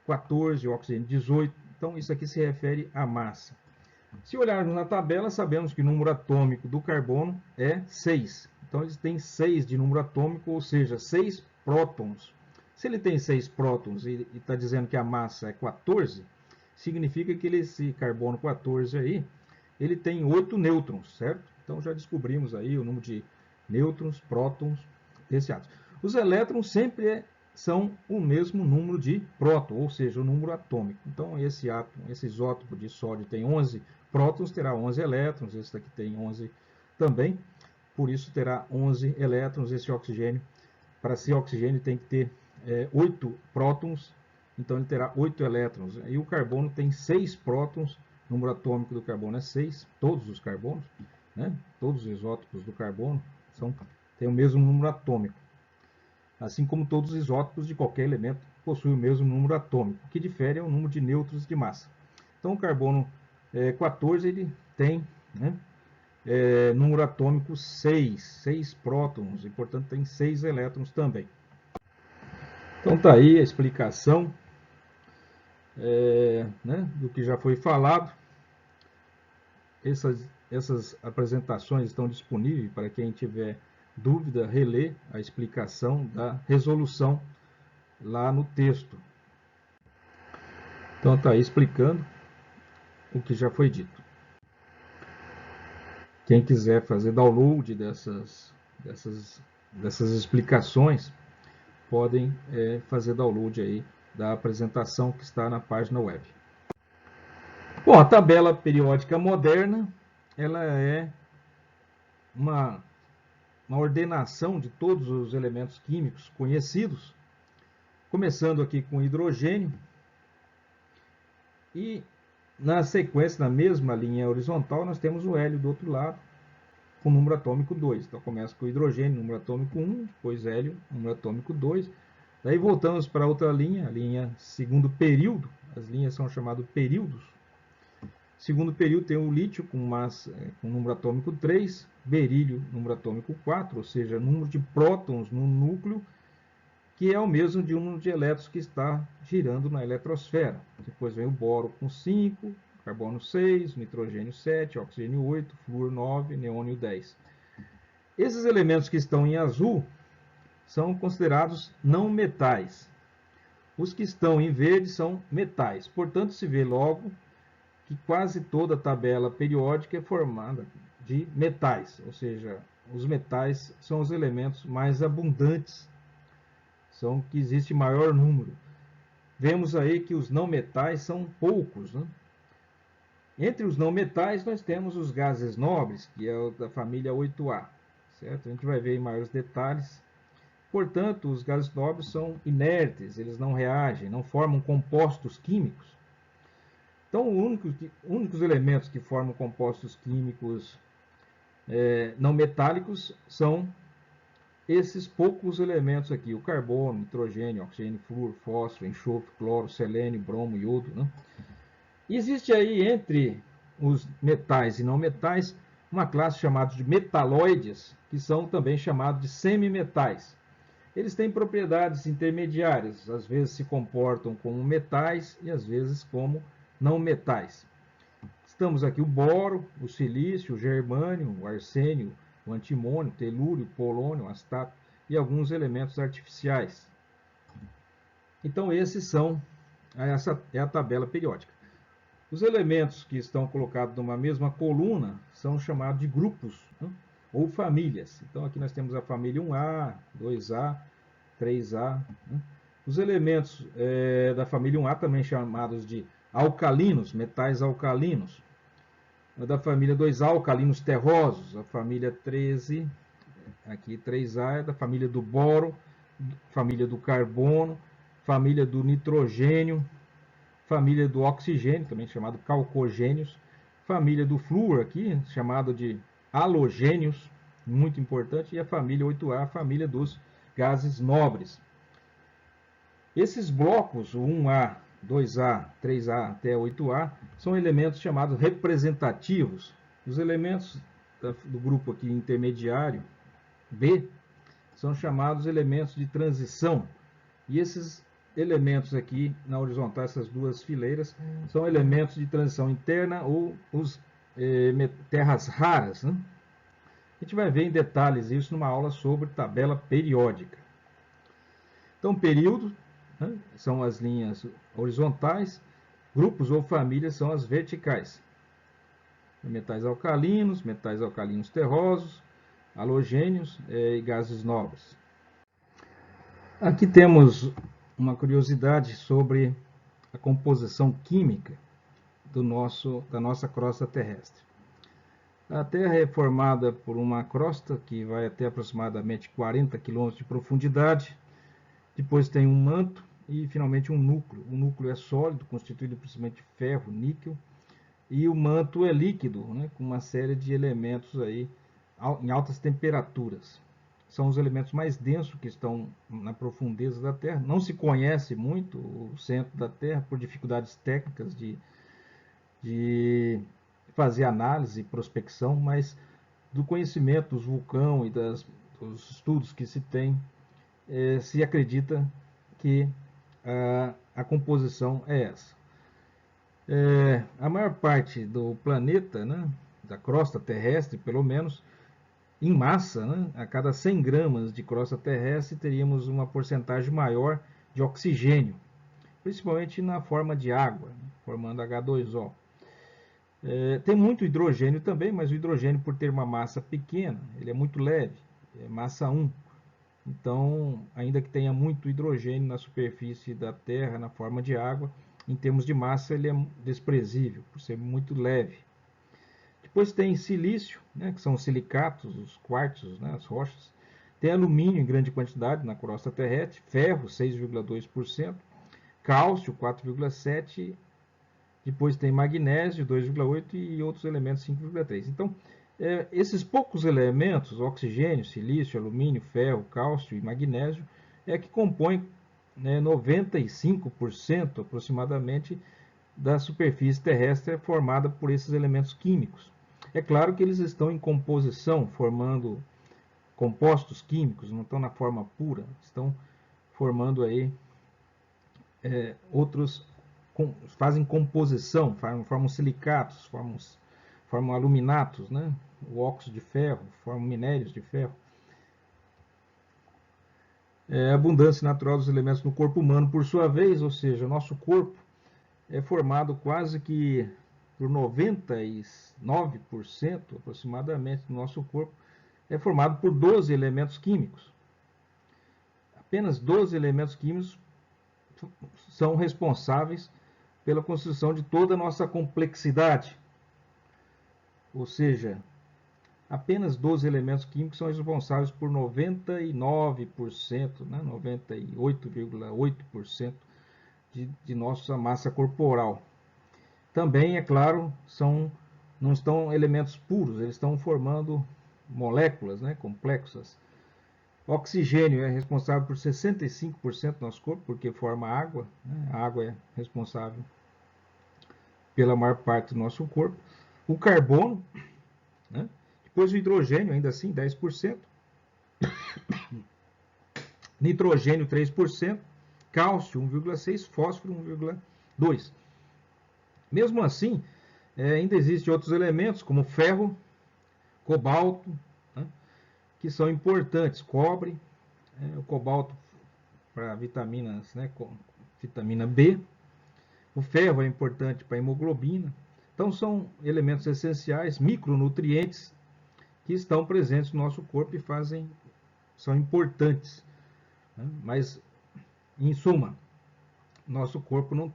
14, oxigênio 18. Então, isso aqui se refere à massa. Se olharmos na tabela, sabemos que o número atômico do carbono é 6. Então, ele tem 6 de número atômico, ou seja, 6 prótons. Se ele tem 6 prótons e está dizendo que a massa é 14, significa que esse carbono 14 aí, ele tem 8 nêutrons, certo? Então, já descobrimos aí o número de nêutrons, prótons desse átomo. Os elétrons sempre são o mesmo número de próton, ou seja, o número atômico. Então, esse átomo, esse isótopo de sódio tem 11 prótons, terá 11 elétrons, esse daqui tem 11 também, por isso terá 11 elétrons. Esse oxigênio, para ser oxigênio, tem que ter 8 prótons, então ele terá 8 elétrons. E o carbono tem 6 prótons, o número atômico do carbono é 6, todos os carbonos, né? Todos os isótopos do carbono têm o mesmo número atômico. Assim como todos os isótopos de qualquer elemento possuem o mesmo número atômico. O que difere é o número de nêutrons de massa. Então, o carbono 14 ele tem, né, número atômico 6 prótons, e, portanto, tem 6 elétrons também. Então, está aí a explicação né, do que já foi falado. Essas apresentações estão disponíveis para quem tiver dúvida, reler a explicação da resolução lá no texto. Então, está aí explicando o que já foi dito. Quem quiser fazer download dessas explicações, podem fazer download aí da apresentação que está na página web. Bom, a tabela periódica moderna, ela é uma ordenação de todos os elementos químicos conhecidos, começando aqui com o hidrogênio, e na sequência, na mesma linha horizontal, nós temos o hélio do outro lado, com o número atômico 2. Então, começa com o hidrogênio, número atômico 1, depois hélio, número atômico 2. Daí voltamos para outra linha, a linha segundo período. As linhas são chamadas períodos. Segundo período tem o lítio com número atômico 3, berílio, número atômico 4, ou seja, número de prótons no núcleo, que é o mesmo de número de elétrons que está girando na eletrosfera. Depois vem o boro com 5, carbono 6, nitrogênio 7, oxigênio 8, flúor 9, neônio 10. Esses elementos que estão em azul são considerados não metais. Os que estão em verde são metais. Portanto, se vê logo que quase toda a tabela periódica é formada de metais, ou seja, os metais são os elementos mais abundantes, são que existe maior número. Vemos aí que os não metais são poucos, né? Entre os não metais nós temos os gases nobres, que é da família 8A, certo? A gente vai ver em maiores detalhes. Portanto, os gases nobres são inertes, eles não reagem, não formam compostos químicos. Então, os únicos elementos que formam compostos químicos não metálicos são esses poucos elementos aqui: o carbono, nitrogênio, oxigênio, flúor, fósforo, enxofre, cloro, selênio, bromo, iodo, né? E existe aí, entre os metais e não metais, uma classe chamada de metalóides, que são também chamados de semimetais. Eles têm propriedades intermediárias, às vezes se comportam como metais e às vezes como não metais. Estamos aqui o boro, o silício, o germânio, o arsênio, o antimônio, o telúrio, o polônio, o astato e alguns elementos artificiais. Então, essa é a tabela periódica. Os elementos que estão colocados numa mesma coluna são chamados de grupos, né? ou famílias. Então aqui nós temos a família 1A, 2A, 3A. Né? Os elementos da família 1A também chamados de alcalinos, metais alcalinos. Da família 2A, alcalinos terrosos. A família 13, aqui 3A, é da família do boro, família do carbono, família do nitrogênio, família do oxigênio, também chamado calcogênios, família do flúor aqui, chamado de halogênios, muito importante, e a família 8A, a família dos gases nobres. Esses blocos, o 1A, 2A, 3A até 8A, são elementos chamados representativos. Os elementos do grupo aqui intermediário, B, são chamados elementos de transição. E esses elementos aqui na horizontal, essas duas fileiras, são elementos de transição interna ou os terras raras. Né? A gente vai ver em detalhes isso numa aula sobre tabela periódica. Então, período, né, são as linhas horizontais, grupos ou famílias são as verticais. Metais alcalinos terrosos, halogênios e gases nobres. Aqui temos uma curiosidade sobre a composição química da nossa crosta terrestre. A Terra é formada por uma crosta que vai até aproximadamente 40 km de profundidade, depois tem um manto e finalmente um núcleo. O núcleo é sólido, constituído principalmente de ferro, níquel, e o manto é líquido, né, com uma série de elementos aí em altas temperaturas. São os elementos mais densos que estão na profundeza da Terra. Não se conhece muito o centro da Terra por dificuldades técnicas de fazer análise e prospecção, mas do conhecimento dos vulcões e dos estudos que se tem, se acredita que a composição é essa. A maior parte do planeta, né, da crosta terrestre, pelo menos, em massa, né, a cada 100 gramas de crosta terrestre, teríamos uma porcentagem maior de oxigênio, principalmente na forma de água, né, formando H2O. Tem muito hidrogênio também, mas o hidrogênio, por ter uma massa pequena, ele é muito leve, é massa 1. Então, ainda que tenha muito hidrogênio na superfície da Terra, na forma de água, em termos de massa ele é desprezível, por ser muito leve. Depois tem silício, né, que são os silicatos, os quartzos, né, as rochas. Tem alumínio em grande quantidade na crosta terrestre, ferro 6,2%, cálcio 4,7%, depois tem magnésio 2,8% e outros elementos 5,3%. Então, esses poucos elementos, oxigênio, silício, alumínio, ferro, cálcio e magnésio, que compõem 95% aproximadamente da superfície terrestre formada por esses elementos químicos. É claro que eles estão em composição, formando compostos químicos, não estão na forma pura, estão formando aí outros, fazem composição, formam silicatos, formam aluminatos, né? O óxido de ferro, formam minérios de ferro. A abundância natural dos elementos no corpo humano, por sua vez, ou seja, o nosso corpo é formado quase que por 99% aproximadamente do nosso corpo, é formado por 12 elementos químicos. Apenas 12 elementos químicos são responsáveis pela construção de toda a nossa complexidade. Ou seja, apenas 12 elementos químicos são responsáveis por 99%, né, 98,8% de nossa massa corporal. Também, é claro, não estão elementos puros, eles estão formando moléculas, né, complexas. O oxigênio é responsável por 65% do nosso corpo, porque forma água, né? A água é responsável pela maior parte do nosso corpo. O carbono, né? Depois o hidrogênio, ainda assim, 10%. Nitrogênio, 3%. Cálcio, 1,6%. Fósforo, 1,2%. Mesmo assim, ainda existem outros elementos, como ferro, cobalto, né? Que são importantes. Cobre, o cobalto para vitaminas, né? Vitamina B. O ferro é importante para a hemoglobina. Então, são elementos essenciais, micronutrientes, que estão presentes no nosso corpo e são importantes, né? Mas, em suma, nosso corpo não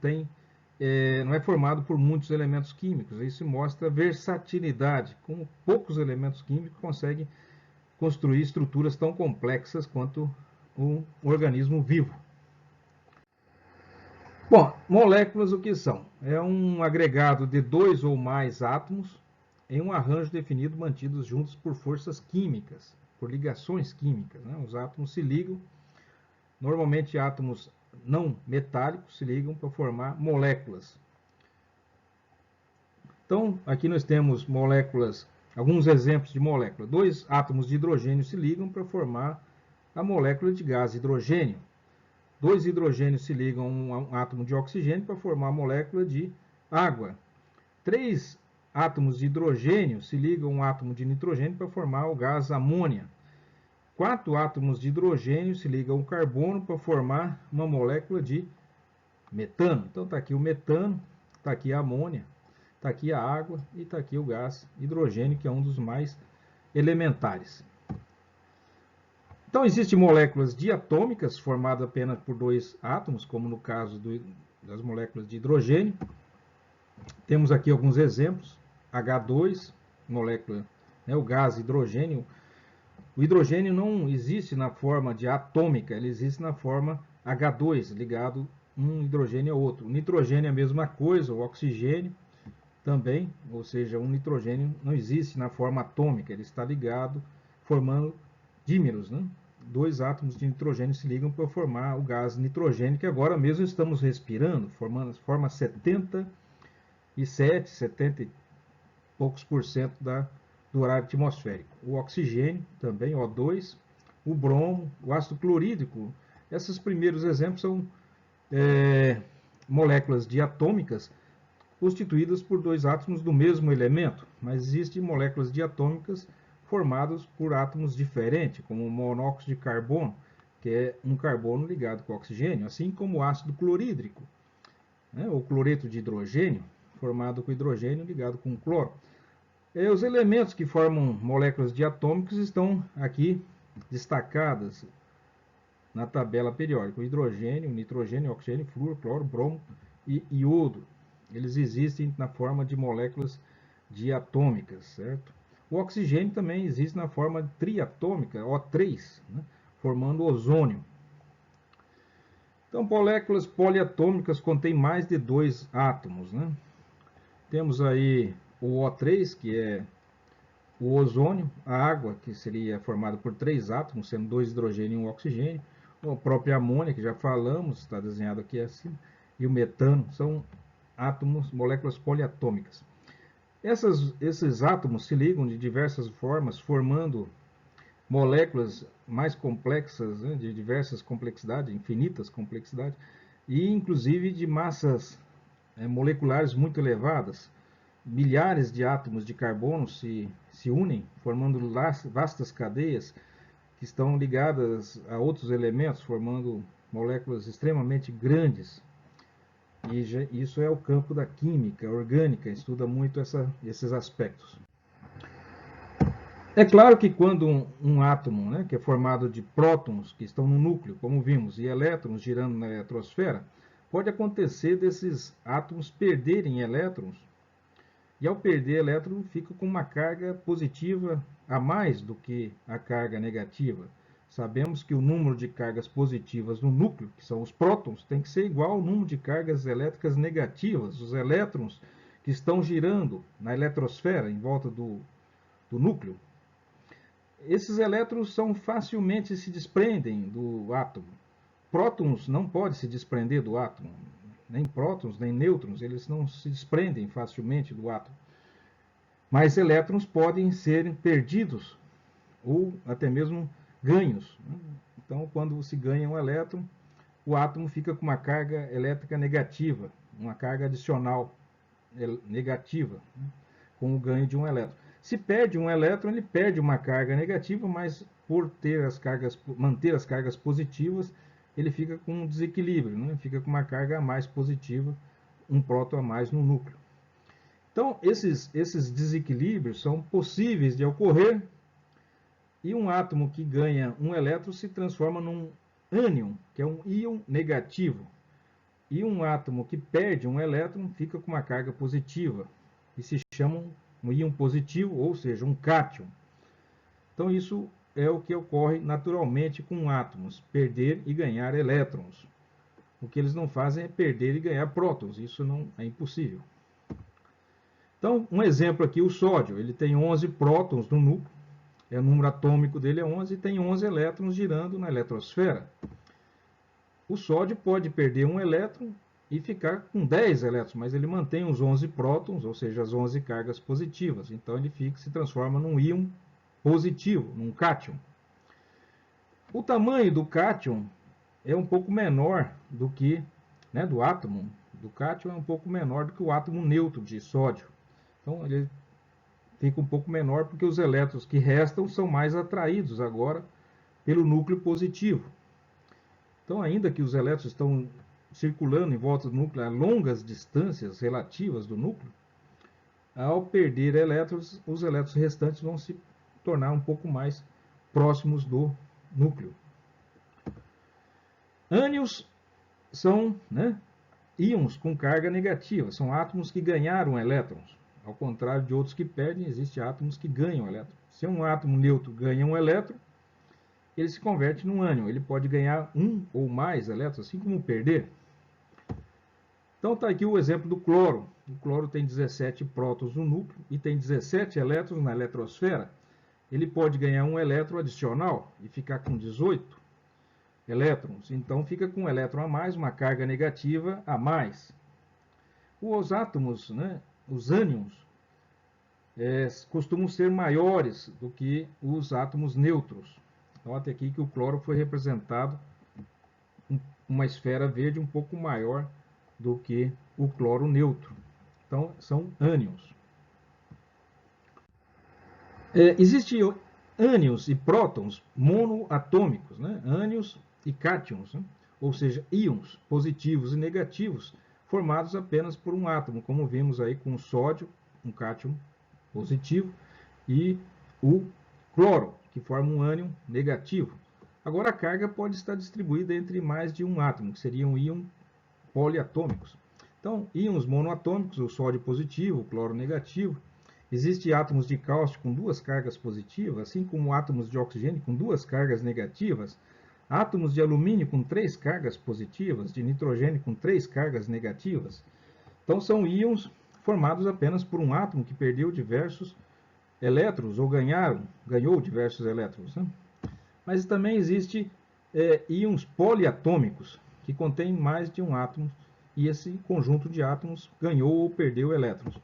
é formado por muitos elementos químicos. Isso mostra versatilidade, como poucos elementos químicos conseguem construir estruturas tão complexas quanto um organismo vivo. Bom, moléculas o que são? É um agregado de 2 ou mais átomos em um arranjo definido, mantidos juntos por forças químicas, por ligações químicas, né? Os átomos se ligam, normalmente átomos não metálicos se ligam para formar moléculas. Então, aqui nós temos moléculas, alguns exemplos de molécula. 2 átomos de hidrogênio se ligam para formar a molécula de gás hidrogênio. 2 hidrogênios se ligam a um átomo de oxigênio para formar a molécula de água. 3 átomos de hidrogênio se ligam a um átomo de nitrogênio para formar o gás amônia. 4 átomos de hidrogênio se ligam a um carbono para formar uma molécula de metano. Então está aqui o metano, está aqui a amônia, está aqui a água e está aqui o gás hidrogênio, que é um dos mais elementares. Então, existem moléculas diatômicas formadas apenas por 2 átomos, como no caso das moléculas de hidrogênio. Temos aqui alguns exemplos. H2, molécula, né, o gás hidrogênio. O hidrogênio não existe na forma de atômica, ele existe na forma H2, ligado um hidrogênio ao outro. O nitrogênio é a mesma coisa, o oxigênio também, ou seja, um nitrogênio não existe na forma atômica, ele está ligado, formando dímeros, né? 2 átomos de nitrogênio se ligam para formar o gás nitrogênio, que agora mesmo estamos respirando, forma 77, 70 e poucos por cento do ar atmosférico. O oxigênio também, O2, o bromo, o ácido clorídrico. Esses primeiros exemplos são moléculas diatômicas constituídas por 2 átomos do mesmo elemento, mas existem moléculas diatômicas formados por átomos diferentes, como o monóxido de carbono, que é um carbono ligado com oxigênio, assim como o ácido clorídrico, né, o cloreto de hidrogênio, formado com hidrogênio ligado com cloro. Os elementos que formam moléculas diatômicas estão aqui destacados na tabela periódica: o hidrogênio, o nitrogênio, o oxigênio, flúor, cloro, bromo e iodo. Eles existem na forma de moléculas diatômicas, certo? O oxigênio também existe na forma triatômica, O3, né, formando ozônio. Então, moléculas poliatômicas contêm mais de 2 átomos, né? Temos aí o O3, que é o ozônio, a água, que seria formada por 3 átomos, sendo 2 hidrogênio e 1 oxigênio, a própria amônia, que já falamos, está desenhado aqui assim, e o metano, são átomos, moléculas poliatômicas. Esses átomos se ligam de diversas formas, formando moléculas mais complexas, né, de diversas complexidades, infinitas complexidades, e inclusive de massas moleculares muito elevadas. Milhares de átomos de carbono se unem, formando vastas cadeias que estão ligadas a outros elementos, formando moléculas extremamente grandes. E isso é o campo da química orgânica, estuda muito esses aspectos. É claro que quando um átomo, né, que é formado de prótons que estão no núcleo, como vimos, e elétrons girando na eletrosfera, pode acontecer desses átomos perderem elétrons, e ao perder elétron fica com uma carga positiva a mais do que a carga negativa. Sabemos que o número de cargas positivas no núcleo, que são os prótons, tem que ser igual ao número de cargas elétricas negativas, os elétrons que estão girando na eletrosfera em volta do núcleo. Esses elétrons facilmente se desprendem do átomo. Prótons não podem se desprender do átomo, nem prótons, nem nêutrons, eles não se desprendem facilmente do átomo. Mas elétrons podem ser perdidos ou até mesmo ganhos. Então, quando se ganha um elétron, o átomo fica com uma carga elétrica negativa, uma carga adicional negativa, com o ganho de um elétron. Se perde um elétron, ele perde uma carga negativa, mas por manter as cargas positivas, ele fica com um desequilíbrio, né? Fica com uma carga a mais positiva, um próton a mais no núcleo. Então, esses desequilíbrios são possíveis de ocorrer E um átomo que ganha um elétron se transforma num ânion, que é um íon negativo. E um átomo que perde um elétron fica com uma carga positiva, e se chama um íon positivo, ou seja, um cátion. Então isso é o que ocorre naturalmente com átomos, perder e ganhar elétrons. O que eles não fazem é perder e ganhar prótons, isso não é impossível. Então, um exemplo aqui, o sódio, ele tem 11 prótons no núcleo, o número atômico dele é 11 e tem 11 elétrons girando na eletrosfera. O sódio pode perder um elétron e ficar com 10 elétrons, mas ele mantém os 11 prótons, ou seja, as 11 cargas positivas. Então ele se transforma num íon positivo, num cátion. O tamanho do cátion é um pouco menor do que, do átomo do cátion, é um pouco menor do que o átomo neutro de sódio. Então ele fica um pouco menor porque os elétrons que restam são mais atraídos agora pelo núcleo positivo. Então, ainda que os elétrons estão circulando em volta do núcleo a longas distâncias relativas do núcleo, ao perder elétrons, os elétrons restantes vão se tornar um pouco mais próximos do núcleo. Ânions são íons com carga negativa, são átomos que ganharam elétrons. Ao contrário de outros que perdem, existem átomos que ganham elétrons. Se um átomo neutro ganha um elétron, ele se converte num ânion. Ele pode ganhar um ou mais elétrons, assim como perder. Então está aqui o exemplo do cloro. O cloro tem 17 prótons no núcleo e tem 17 elétrons na eletrosfera. Ele pode ganhar um elétron adicional e ficar com 18 elétrons. Então fica com um elétron a mais, uma carga negativa a mais. Os átomos, os ânions, costumam ser maiores do que os átomos neutros. Note aqui que o cloro foi representado com uma esfera verde um pouco maior do que o cloro neutro. Então, são ânions. Existem ânions e prótons monoatômicos, ânions e cátions, ou seja, íons positivos e negativos, formados apenas por um átomo, como vimos aí com o sódio, um cátion positivo, e o cloro, que forma um ânion negativo. Agora, a carga pode estar distribuída entre mais de um átomo, que seriam íons poliatômicos. Então, íons monoatômicos, o sódio positivo, o cloro negativo. Existem átomos de cálcio com 2 cargas positivas, assim como átomos de oxigênio com 2 cargas negativas, átomos de alumínio com 3 cargas positivas, de nitrogênio com 3 cargas negativas. Então, são íons formados apenas por um átomo que perdeu diversos elétrons, ou ganhou diversos elétrons. Mas também existe íons poliatômicos, que contêm mais de um átomo, e esse conjunto de átomos ganhou ou perdeu elétrons.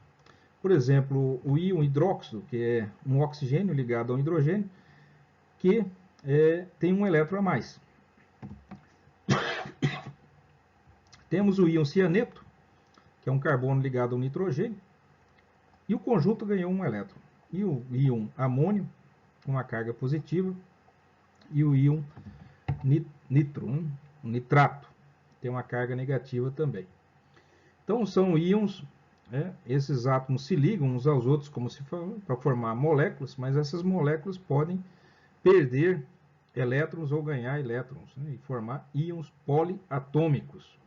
Por exemplo, o íon hidróxido, que é um oxigênio ligado ao hidrogênio, que tem um elétron a mais. Temos o íon cianeto, que é um carbono ligado ao nitrogênio, e o conjunto ganhou um elétron. E o íon amônio, com uma carga positiva, e o íon nitrato, tem uma carga negativa também. Então, são íons, esses átomos se ligam uns aos outros como se para formar moléculas, mas essas moléculas podem perder elétrons ou ganhar elétrons, e formar íons poliatômicos.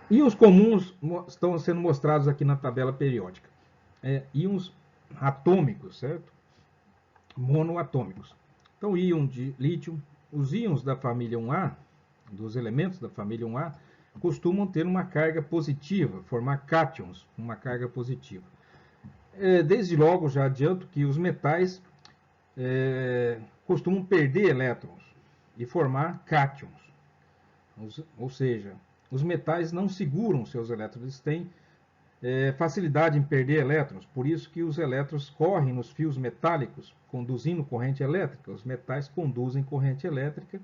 Íons comuns estão sendo mostrados aqui na tabela periódica. Íons atômicos, certo? Monoatômicos. Então, íon de lítio, os íons da família 1A, dos elementos da família 1A, costumam ter uma carga positiva, formar cátions, uma carga positiva. Desde logo, já adianto que os metais costumam perder elétrons e formar cátions. Ou seja, os metais não seguram seus elétrons, eles têm facilidade em perder elétrons, por isso que os elétrons correm nos fios metálicos, conduzindo corrente elétrica. Os metais conduzem corrente elétrica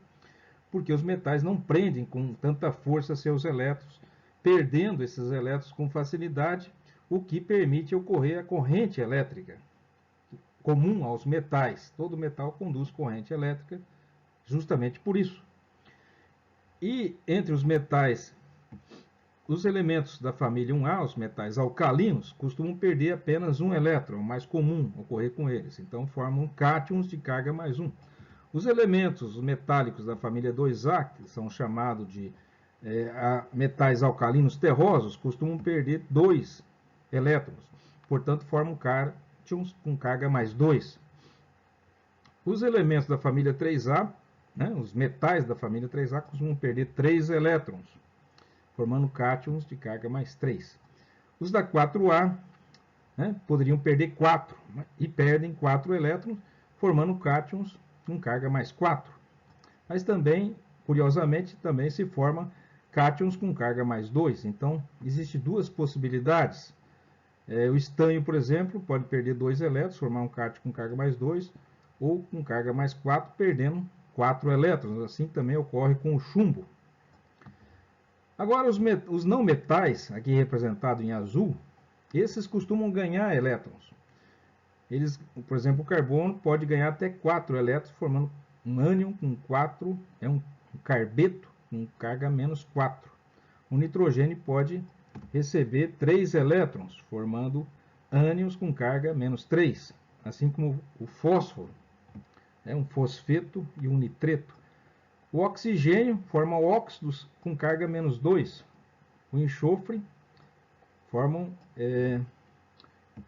porque os metais não prendem com tanta força seus elétrons, perdendo esses elétrons com facilidade, o que permite ocorrer a corrente elétrica, comum aos metais. Todo metal conduz corrente elétrica justamente por isso. E entre os metais os elementos da família 1A, os metais alcalinos, costumam perder apenas um elétron, mais comum ocorrer com eles. Então, formam cátions de carga mais 1. Os elementos metálicos da família 2A, que são chamados de metais alcalinos terrosos, costumam perder 2 elétrons. Portanto, formam cátions com carga mais 2. Os elementos da família 3A, né, os metais da família 3A, costumam perder 3 elétrons, formando cátions de carga mais 3. Os da 4A, né, poderiam perder 4, né, e perdem 4 elétrons, formando cátions com carga mais 4. Mas também, curiosamente, também se forma cátions com carga mais 2. Então, existem duas possibilidades. O estânio, por exemplo, pode perder 2 elétrons, formar um cátion com carga mais 2, ou com carga mais 4, perdendo 4 elétrons. Assim também ocorre com o chumbo. Agora, os não metais, aqui representados em azul, esses costumam ganhar elétrons. Eles, por exemplo, o carbono pode ganhar até 4 elétrons, formando um ânion com 4, é um carbeto com carga menos 4. O nitrogênio pode receber 3 elétrons, formando ânions com carga menos 3, assim como o fósforo, um fosfeto e um nitreto. O oxigênio forma óxidos com carga menos 2. O enxofre formam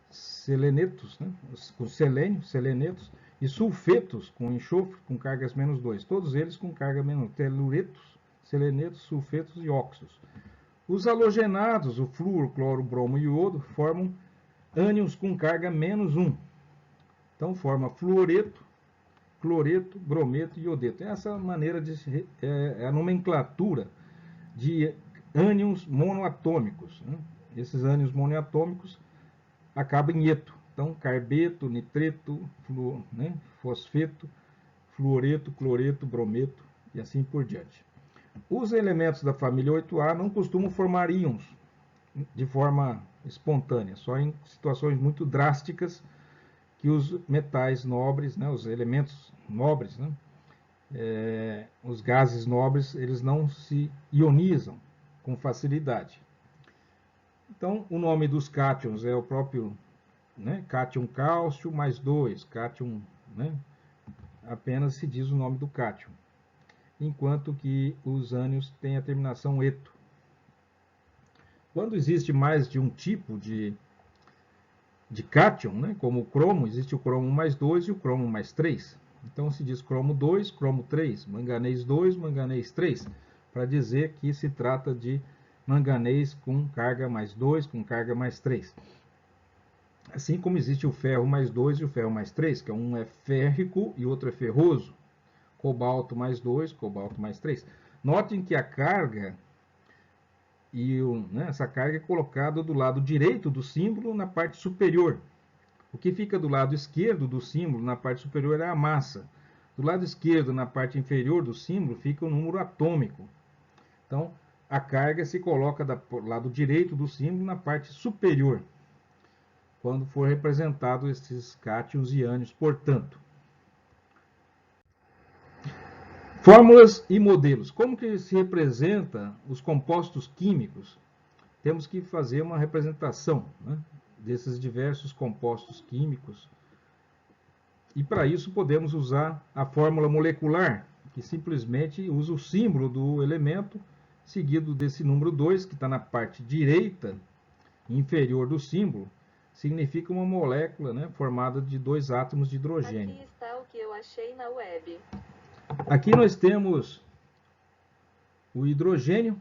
selenetos, né, com selênio, selenetos, e sulfetos com enxofre com cargas menos 2. Todos eles com carga menos, teluretos, selenetos, sulfetos e óxidos. Os halogenados, o flúor, cloro, bromo e iodo, formam ânions com carga menos 1. Então, forma fluoreto, cloreto, brometo e iodeto. Essa maneira de a nomenclatura de ânions monoatômicos, né? Esses ânions monoatômicos acabam em eto. Então, carbeto, nitreto, né? Fosfeto, fluoreto, cloreto, brometo e assim por diante. Os elementos da família 8A não costumam formar íons de forma espontânea, só em situações muito drásticas que os metais nobres, né, os elementos nobres, né, os gases nobres, eles não se ionizam com facilidade. Então, o nome dos cátions é o próprio, né, cátion cálcio mais 2, cátion, né, apenas se diz o nome do cátion, enquanto que os ânions têm a terminação eto. Quando existe mais de um tipo de cátion, né, como o cromo, existe o cromo mais 2 e o cromo mais 3. Então se diz cromo 2, cromo 3, manganês 2, manganês 3, para dizer que se trata de manganês com carga mais 2, com carga mais 3. Assim como existe o ferro mais 2 e o ferro mais 3, que um é férrico e outro é ferroso. Cobalto mais 2, cobalto mais 3. Notem que a carga, essa carga é colocada do lado direito do símbolo na parte superior. O que fica do lado esquerdo do símbolo na parte superior é a massa. Do lado esquerdo, na parte inferior do símbolo, fica o número atômico. Então, a carga se coloca do lado direito do símbolo na parte superior, quando for representado esses cátions e ânions, portanto. Fórmulas e modelos. Como que se representa os compostos químicos? Temos que fazer uma representação, né, desses diversos compostos químicos. E para isso podemos usar a fórmula molecular, que simplesmente usa o símbolo do elemento, seguido desse número 2, que está na parte direita inferior do símbolo, significa uma molécula, né, formada de 2 átomos de hidrogênio. Aqui está o que eu achei na web. Aqui nós temos o hidrogênio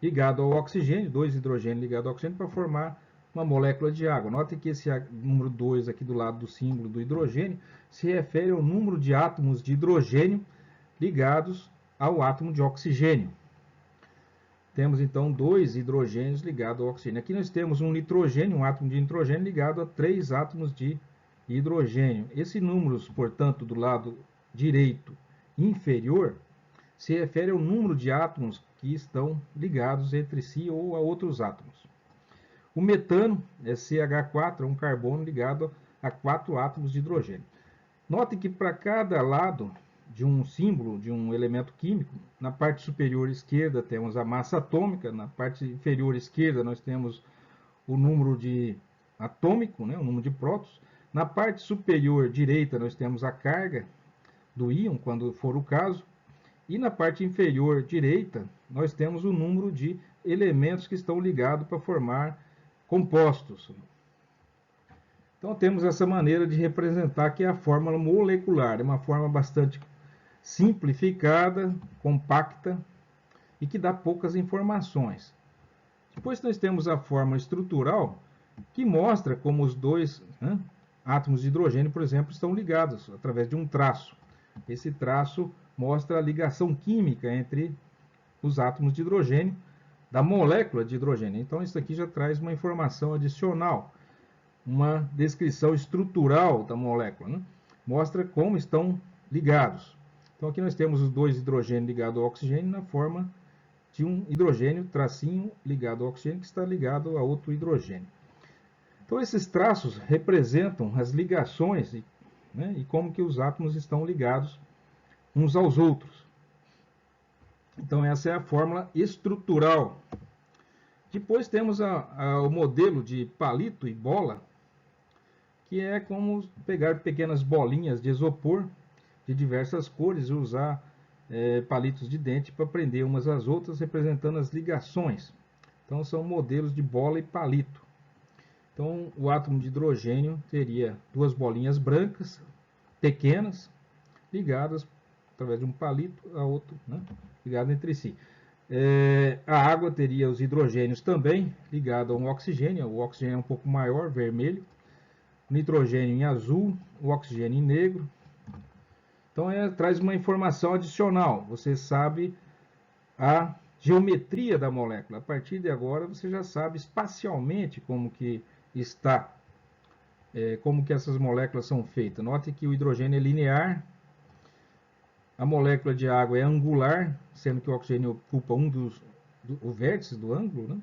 ligado ao oxigênio, 2 hidrogênios ligados ao oxigênio, para formar uma molécula de água. Note que esse número 2 aqui do lado do símbolo do hidrogênio se refere ao número de átomos de hidrogênio ligados ao átomo de oxigênio. Temos então 2 hidrogênios ligados ao oxigênio. Aqui nós temos um nitrogênio, um átomo de nitrogênio ligado a 3 átomos de hidrogênio. Esse número, portanto, do lado direito inferior, se refere ao número de átomos que estão ligados entre si ou a outros átomos. O metano é CH4, é um carbono ligado a 4 átomos de hidrogênio. Note que para cada lado de um símbolo, de um elemento químico. Na parte superior esquerda temos a massa atômica, na parte inferior esquerda nós temos o número de atômico, né, o número de prótons. Na parte superior direita nós temos a carga do íon, quando for o caso. E na parte inferior direita nós temos o número de elementos que estão ligados para formar compostos. Então temos essa maneira de representar, que é a fórmula molecular. É uma forma bastante simplificada, compacta e que dá poucas informações. Depois nós temos a fórmula estrutural, que mostra como os dois átomos de hidrogênio, por exemplo, estão ligados através de um traço. Esse traço mostra a ligação química entre os átomos de hidrogênio, da molécula de hidrogênio. Então isso aqui já traz uma informação adicional, uma descrição estrutural da molécula, né? Mostra como estão ligados. Então aqui nós temos os dois hidrogênios ligados ao oxigênio na forma de um hidrogênio, tracinho, ligado ao oxigênio, que está ligado a outro hidrogênio. Então esses traços representam as ligações, né, e como que os átomos estão ligados uns aos outros. Então essa é a fórmula estrutural. Depois temos o modelo de palito e bola, que é como pegar pequenas bolinhas de isopor de diversas cores e usar palitos de dente para prender umas às outras, representando as ligações. Então são modelos de bola e palito. Então o átomo de hidrogênio teria duas bolinhas brancas, pequenas, ligadas através de um palito a outro, né, ligado entre si. A água teria os hidrogênios também ligados a um oxigênio. O oxigênio é um pouco maior, vermelho. O nitrogênio em azul, o oxigênio em negro. Então traz uma informação adicional. Você sabe a geometria da molécula. A partir de agora você já sabe espacialmente como que está, como que essas moléculas são feitas. Note que o hidrogênio é linear, a molécula de água é angular, sendo que o oxigênio ocupa o vértice do ângulo, né?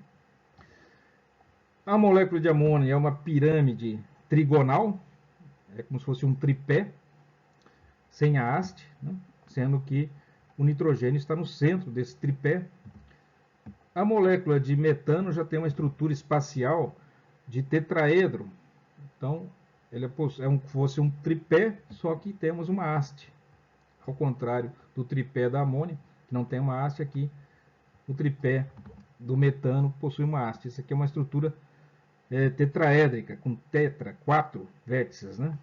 A molécula de amônia é uma pirâmide trigonal, é como se fosse um tripé, sem a haste, né? Sendo que o nitrogênio está no centro desse tripé. A molécula de metano já tem uma estrutura espacial de tetraedro. Então, ele é como se fosse um tripé, só que temos uma haste. Ao contrário do tripé da amônia, que não tem uma haste, aqui o tripé do metano possui uma haste. Isso aqui é uma estrutura tetraédrica, com tetra, 4 vértices, né?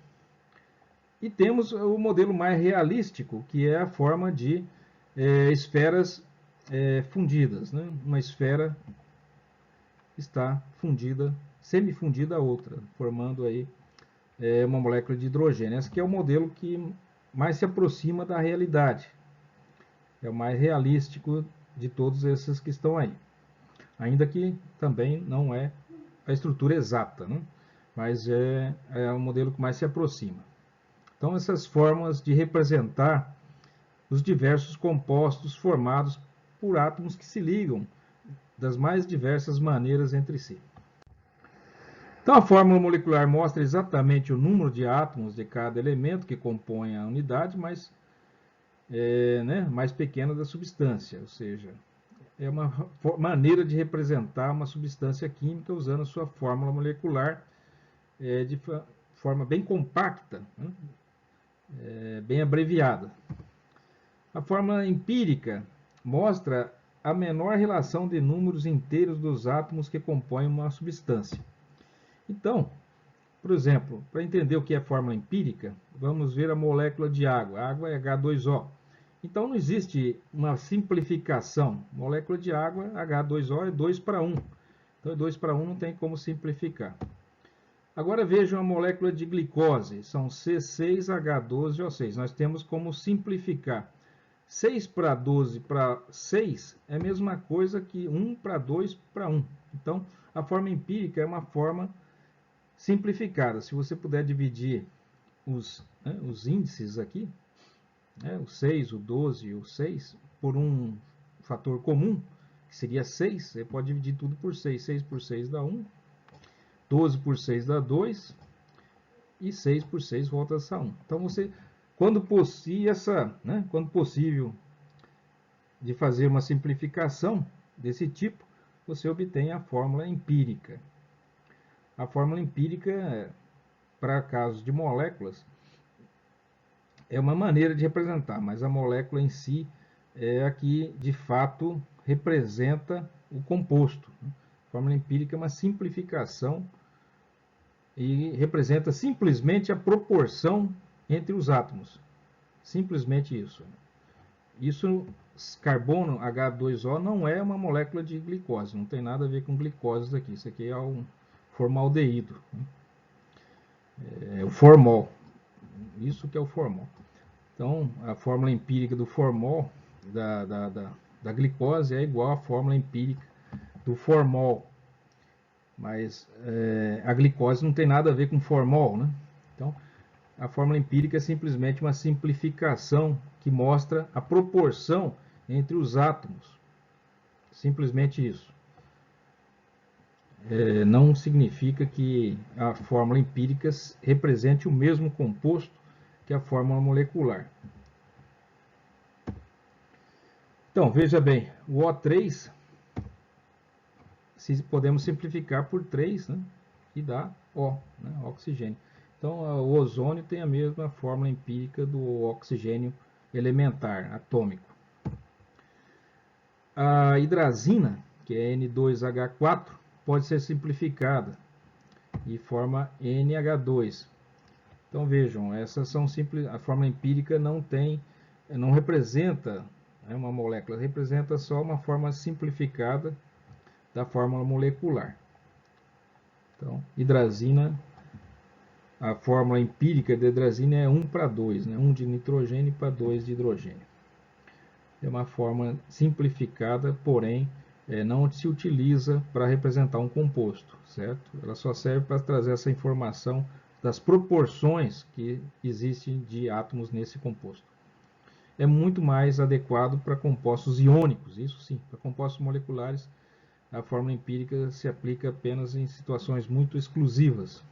E temos o modelo mais realístico, que é a forma de esferas fundidas, né? Uma esfera está fundida, semifundida a outra, formando aí uma molécula de hidrogênio. Esse aqui é o modelo que mais se aproxima da realidade. É o mais realístico de todos esses que estão aí. Ainda que também não é a estrutura exata, né? Mas é o modelo que mais se aproxima. Então essas formas de representar os diversos compostos formados por átomos que se ligam das mais diversas maneiras entre si. Então a fórmula molecular mostra exatamente o número de átomos de cada elemento que compõe a unidade mais pequena da substância, ou seja, é uma maneira de representar uma substância química usando a sua fórmula molecular de forma bem compacta, né? Bem abreviada. A fórmula empírica mostra a menor relação de números inteiros dos átomos que compõem uma substância. Então, por exemplo, para entender o que é fórmula empírica, vamos ver a molécula de água. A água é H2O. Então não existe uma simplificação. Molécula de água, H2O, é 2 para 1. Então 2 para 1 não tem como simplificar. Agora vejam a molécula de glicose. São C6H12O6. Nós temos como simplificar. 6 para 12 para 6 é a mesma coisa que 1 para 2 para 1. Então a forma empírica é uma forma simplificada. Se você puder dividir os índices aqui, o 6, o 12 e o 6, por um fator comum, que seria 6, você pode dividir tudo por 6. 6 por 6 dá 1, 12 por 6 dá 2, e 6 por 6 volta a 1. Então você quando possível de fazer uma simplificação desse tipo, você obtém a fórmula empírica. A fórmula empírica, para casos de moléculas, é uma maneira de representar, mas a molécula em si é a que, de fato, representa o composto. A fórmula empírica é uma simplificação e representa simplesmente a proporção entre os átomos. Simplesmente isso. Isso, carbono H2O, não é uma molécula de glicose, não tem nada a ver com glicose aqui. Isso aqui é um formaldeído. É o formol. Isso que é o formol. Então, a fórmula empírica do formol, da glicose, é igual à fórmula empírica do formol. Mas a glicose não tem nada a ver com formol, né? Então, a fórmula empírica é simplesmente uma simplificação que mostra a proporção entre os átomos. Simplesmente isso. Não significa que a fórmula empírica represente o mesmo composto que a fórmula molecular. Então, veja bem, o O3, podemos simplificar por 3, né, que dá O, né, oxigênio. Então, o ozônio tem a mesma fórmula empírica do oxigênio elementar, atômico. A hidrazina, que é N2H4, pode ser simplificada e forma NH2. Então vejam, essas são simples. A fórmula empírica não representa uma molécula, representa só uma forma simplificada da fórmula molecular. Então, hidrazina, a fórmula empírica de hidrazina é 1:2, né? 1 de nitrogênio para 2 de hidrogênio. É uma forma simplificada, porém não se utiliza para representar um composto, certo? Ela só serve para trazer essa informação das proporções que existem de átomos nesse composto. É muito mais adequado para compostos iônicos, isso sim. Para compostos moleculares, a fórmula empírica se aplica apenas em situações muito exclusivas.